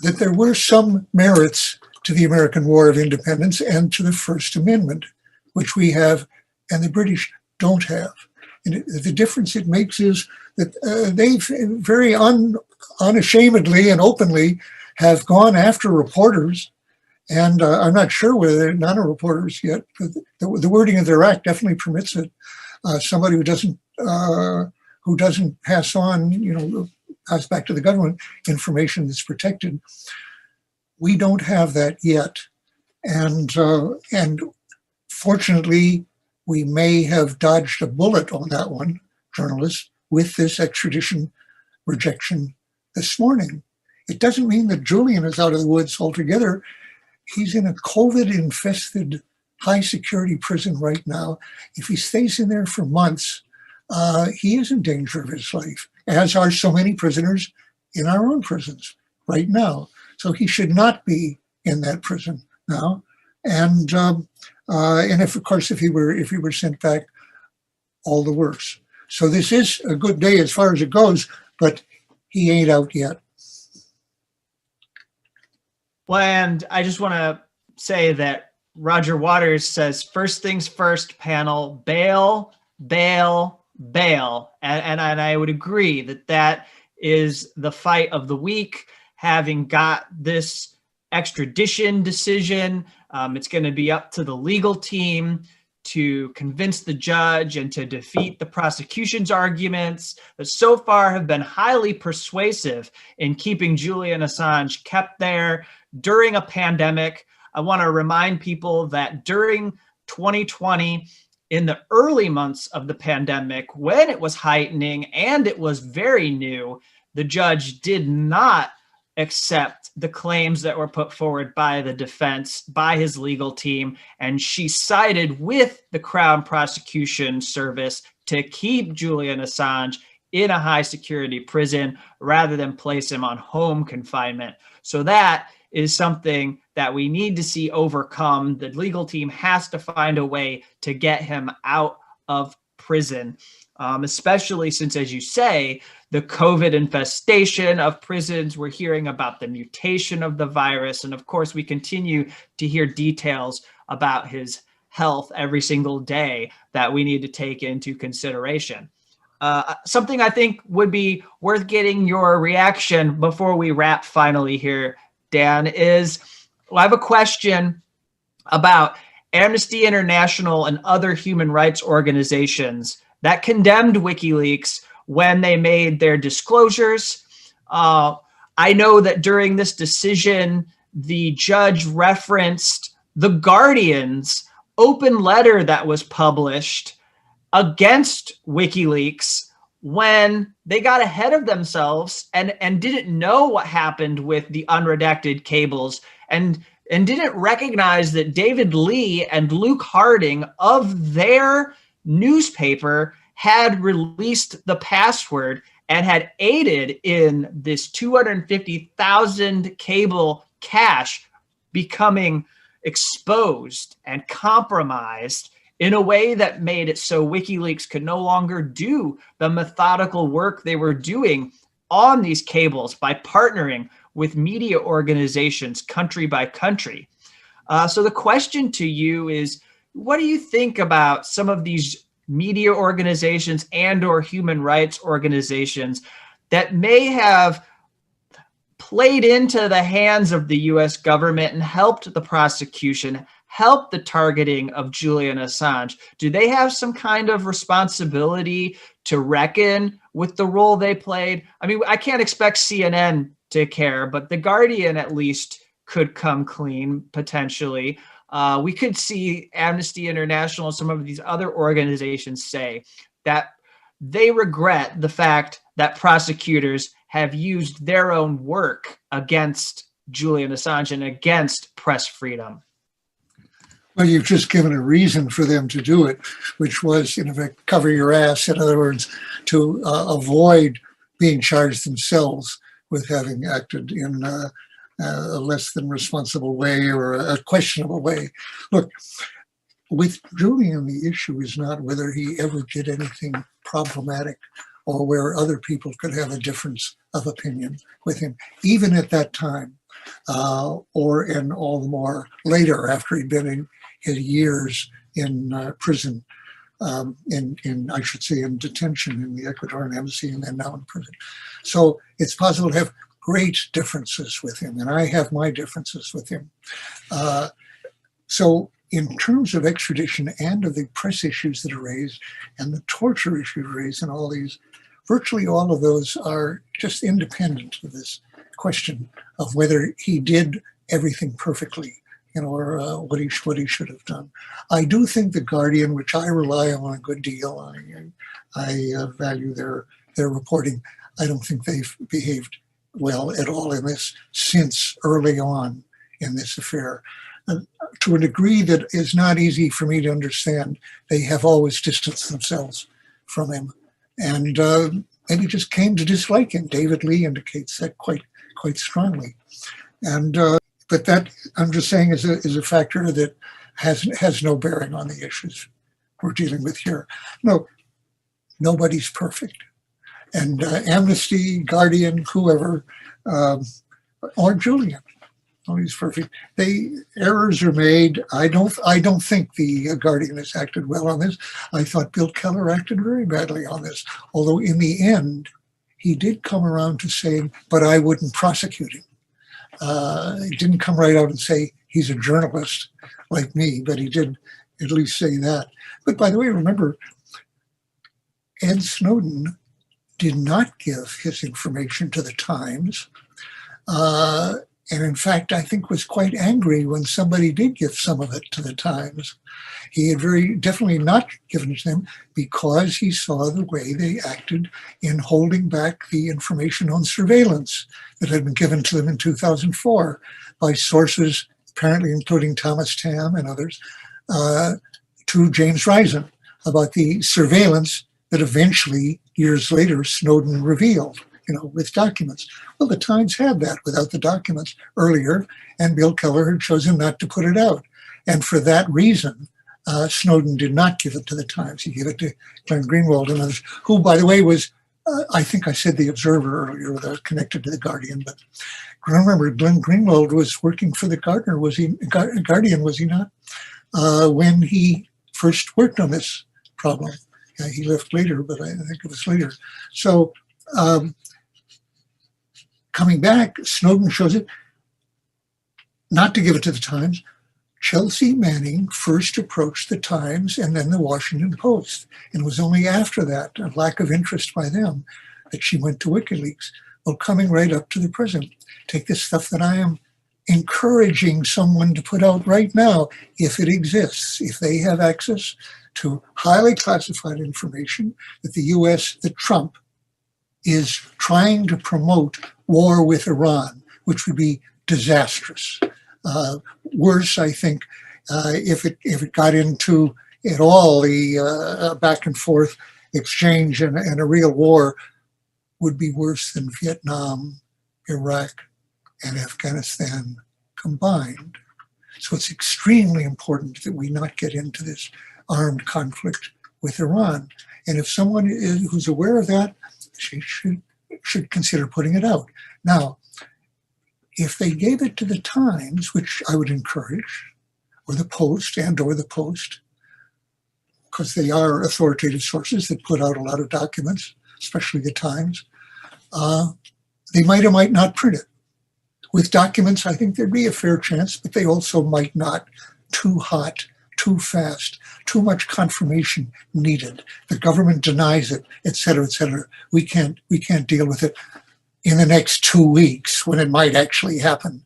Speaker 1: that there were some merits to the American War of Independence and to the First Amendment, which we have and the British don't have. And the difference it makes is that they very unashamedly and openly have gone after reporters. And I'm not sure whether they're non-reporters yet, but the wording of their act definitely permits it. Somebody who doesn't pass on, pass back to the government information that's protected. We don't have that yet. And fortunately, we may have dodged a bullet on that one, journalists, with this extradition rejection this morning. It doesn't mean that Julian is out of the woods altogether. He's in a COVID-infested high-security prison right now. If he stays in there for months, he is in danger of his life, as are so many prisoners in our own prisons right now. So he should not be in that prison now. And if he were sent back, all the worse. So this is a good day as far as it goes, but he ain't out yet.
Speaker 4: Well, and I just want to say that Roger Waters says, first things first, panel, bail, bail, bail. And I would agree that is the fight of the week, having got this extradition decision. It's going to be up to the legal team to convince the judge and to defeat the prosecution's arguments that so far have been highly persuasive in keeping Julian Assange kept there during a pandemic. I want to remind people that during 2020, in the early months of the pandemic, when it was heightening and it was very new, the judge did not accept the claims that were put forward by the defense, by his legal team, and she sided with the Crown Prosecution Service to keep Julian Assange in a high security prison rather than place him on home confinement. So that is something that we need to see overcome. The legal team has to find a way to get him out of prison. especially since, as you say, the COVID infestation of prisons, we're hearing about the mutation of the virus. And of course, we continue to hear details about his health every single day that we need to take into consideration. Something I think would be worth getting your reaction before we wrap finally here, Dan, is I have a question about Amnesty International and other human rights organizations that condemned WikiLeaks when they made their disclosures. I know that during this decision, the judge referenced The Guardian's open letter that was published against WikiLeaks when they got ahead of themselves and didn't know what happened with the unredacted cables and didn't recognize that David Lee and Luke Harding of their newspaper had released the password and had aided in this 250,000 cable cache becoming exposed and compromised in a way that made it so WikiLeaks could no longer do the methodical work they were doing on these cables by partnering with media organizations country by country. So the question to you is, what do you think about some of these media organizations and or human rights organizations that may have played into the hands of the US government and helped the prosecution, helped the targeting of Julian Assange? Do they have some kind of responsibility to reckon with the role they played? I mean, I can't expect CNN to care, but The Guardian at least could come clean potentially. We could see Amnesty International and some of these other organizations say that they regret the fact that prosecutors have used their own work against Julian Assange and against press freedom.
Speaker 1: Well, you've just given a reason for them to do it, which was, in effect, cover your ass. In other words, to avoid being charged themselves with having acted in a less than responsible way or a questionable way. Look, with Julian, the issue is not whether he ever did anything problematic or where other people could have a difference of opinion with him, even at that time, or in all the more later after he'd been in his years in prison, I should say, in detention in the Ecuadorian embassy and then now in prison. So it's possible to have great differences with him, and I have my differences with him. So in terms of extradition and of the press issues that are raised and the torture issues raised and all these, virtually all of those are just independent of this question of whether he did everything perfectly, or what he should have done. I do think The Guardian, which I rely on a good deal, I value their reporting. I don't think they've behaved well at all in this since early on in this affair. To a degree that is not easy for me to understand, they have always distanced themselves from him and maybe just came to dislike him. David Lee indicates that quite strongly. And but that, I'm just saying, is a factor that has no bearing on the issues we're dealing with here. No, nobody's perfect. And Amnesty, Guardian, whoever, or Julian, nobody's perfect. Errors are made. I don't think the Guardian has acted well on this. I thought Bill Keller acted very badly on this, although in the end, he did come around to saying, but I wouldn't prosecute him. He didn't come right out and say he's a journalist like me, but he did at least say that. But by the way, remember, Ed Snowden did not give his information to the Times. And in fact, I think was quite angry when somebody did give some of it to the Times. He had very definitely not given it to them because he saw the way they acted in holding back the information on surveillance that had been given to them in 2004 by sources, apparently including Thomas Tam and others, to James Risen about the surveillance that eventually, years later, Snowden revealed, with documents. Well, the Times had that without the documents earlier, and Bill Keller had chosen not to put it out. And for that reason, Snowden did not give it to the Times. He gave it to Glenn Greenwald and others, who, by the way, was, I think I said the Observer earlier, that was connected to the Guardian, but remember, Glenn Greenwald was working for the Guardian, was he not? When he first worked on this problem. He left later, but I think it was later. So coming back, Snowden shows it, not to give it to the Times. Chelsea Manning first approached the Times and then the Washington Post. And it was only after that, a lack of interest by them, that she went to WikiLeaks. Well, coming right up to the present, take this stuff that I am encouraging someone to put out right now, if it exists, if they have access to highly classified information that the US, that Trump is trying to promote war with Iran, which would be disastrous. Worse, I think, if it got into at all the back and forth exchange and a real war, would be worse than Vietnam, Iraq, and Afghanistan combined. So it's extremely important that we not get into this armed conflict with Iran. And if someone who's aware of that, she should consider putting it out. Now, if they gave it to the Times, which I would encourage, or the Post, because they are authoritative sources that put out a lot of documents, especially the Times, they might or might not print it. With documents, I think there'd be a fair chance, but they also might not. Too hot, too fast, too much confirmation needed. The government denies it, et cetera, et cetera. We can't deal with it in the next 2 weeks when it might actually happen.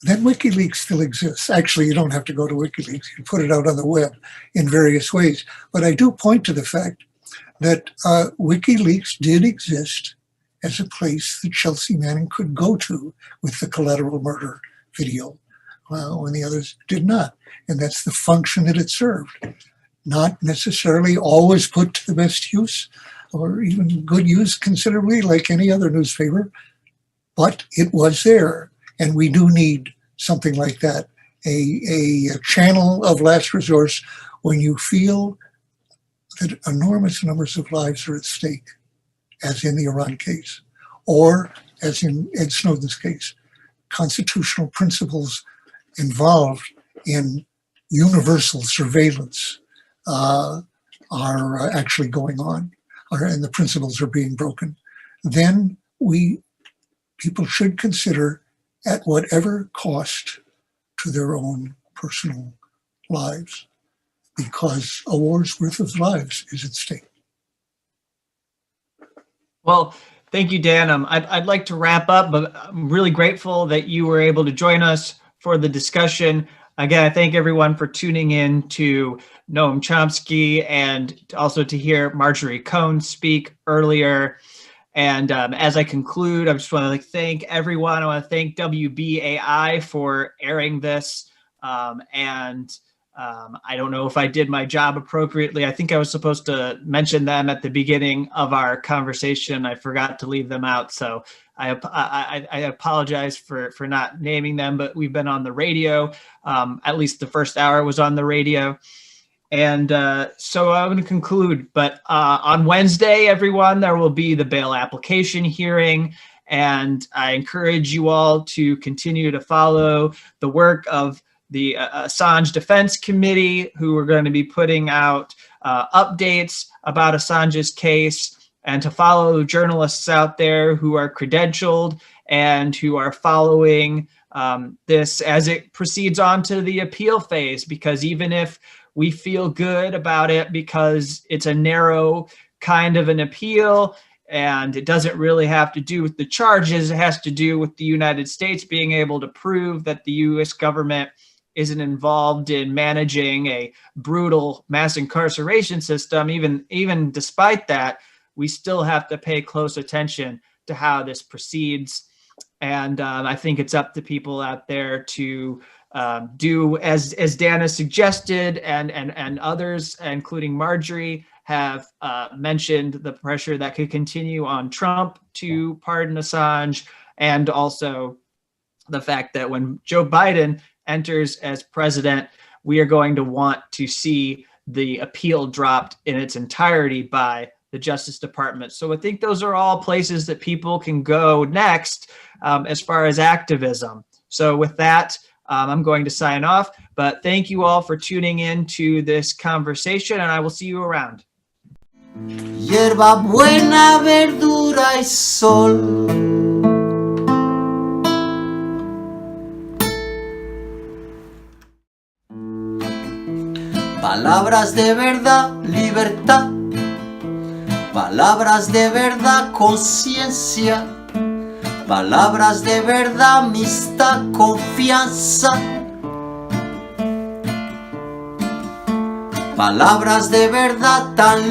Speaker 1: Then WikiLeaks still exists. Actually, you don't have to go to WikiLeaks. You can put it out on the web in various ways. But I do point to the fact that WikiLeaks did exist as a place that Chelsea Manning could go to with the Collateral murder video, when the others did not. And that's the function that it served. Not necessarily always put to the best use, or even good use considerably, like any other newspaper, but it was there. And we do need something like that, a channel of last resort when you feel that enormous numbers of lives are at stake, as in the Iran case, or as in Ed Snowden's case. Constitutional principles involved in universal surveillance are actually going on, and the principles are being broken. Then people should consider, at whatever cost to their own personal lives, because a war's worth of lives is at stake.
Speaker 4: Well, thank you, Dan. I'd like to wrap up, but I'm really grateful that you were able to join us for the discussion. Again, I thank everyone for tuning in to Noam Chomsky, and also to hear Marjorie Cohn speak earlier. And as I conclude, I just want to thank everyone. I want to thank WBAI for airing this. I don't know if I did my job appropriately. I think I was supposed to mention them at the beginning of our conversation. I forgot to leave them out. So I apologize for not naming them, but we've been on the radio. At least the first hour was on the radio. And so I'm going to conclude, but on Wednesday, everyone, there will be the bail application hearing. And I encourage you all to continue to follow the work of the Assange Defense Committee, who are going to be putting out updates about Assange's case, and to follow journalists out there who are credentialed and who are following this as it proceeds on to the appeal phase, because even if we feel good about it because it's a narrow kind of an appeal and it doesn't really have to do with the charges, it has to do with the United States being able to prove that the US government isn't involved in managing a brutal mass incarceration system. Even despite that, we still have to pay close attention to how this proceeds. And I think it's up to people out there to do as Dan has suggested, and others, including Marjorie, have mentioned the pressure that could continue on Trump to pardon Assange, and also the fact that when Joe Biden enters as president, we are going to want to see the appeal dropped in its entirety by the Justice Department. So I think those are all places that people can go next as far as activism. So with that, I'm going to sign off, but thank you all for tuning in to this conversation, and I will see you around.
Speaker 6: Hierba buena, verdura y sol. Palabras de verdad, libertad. Palabras de verdad, conciencia. Palabras de verdad, amistad, confianza. Palabras de verdad tan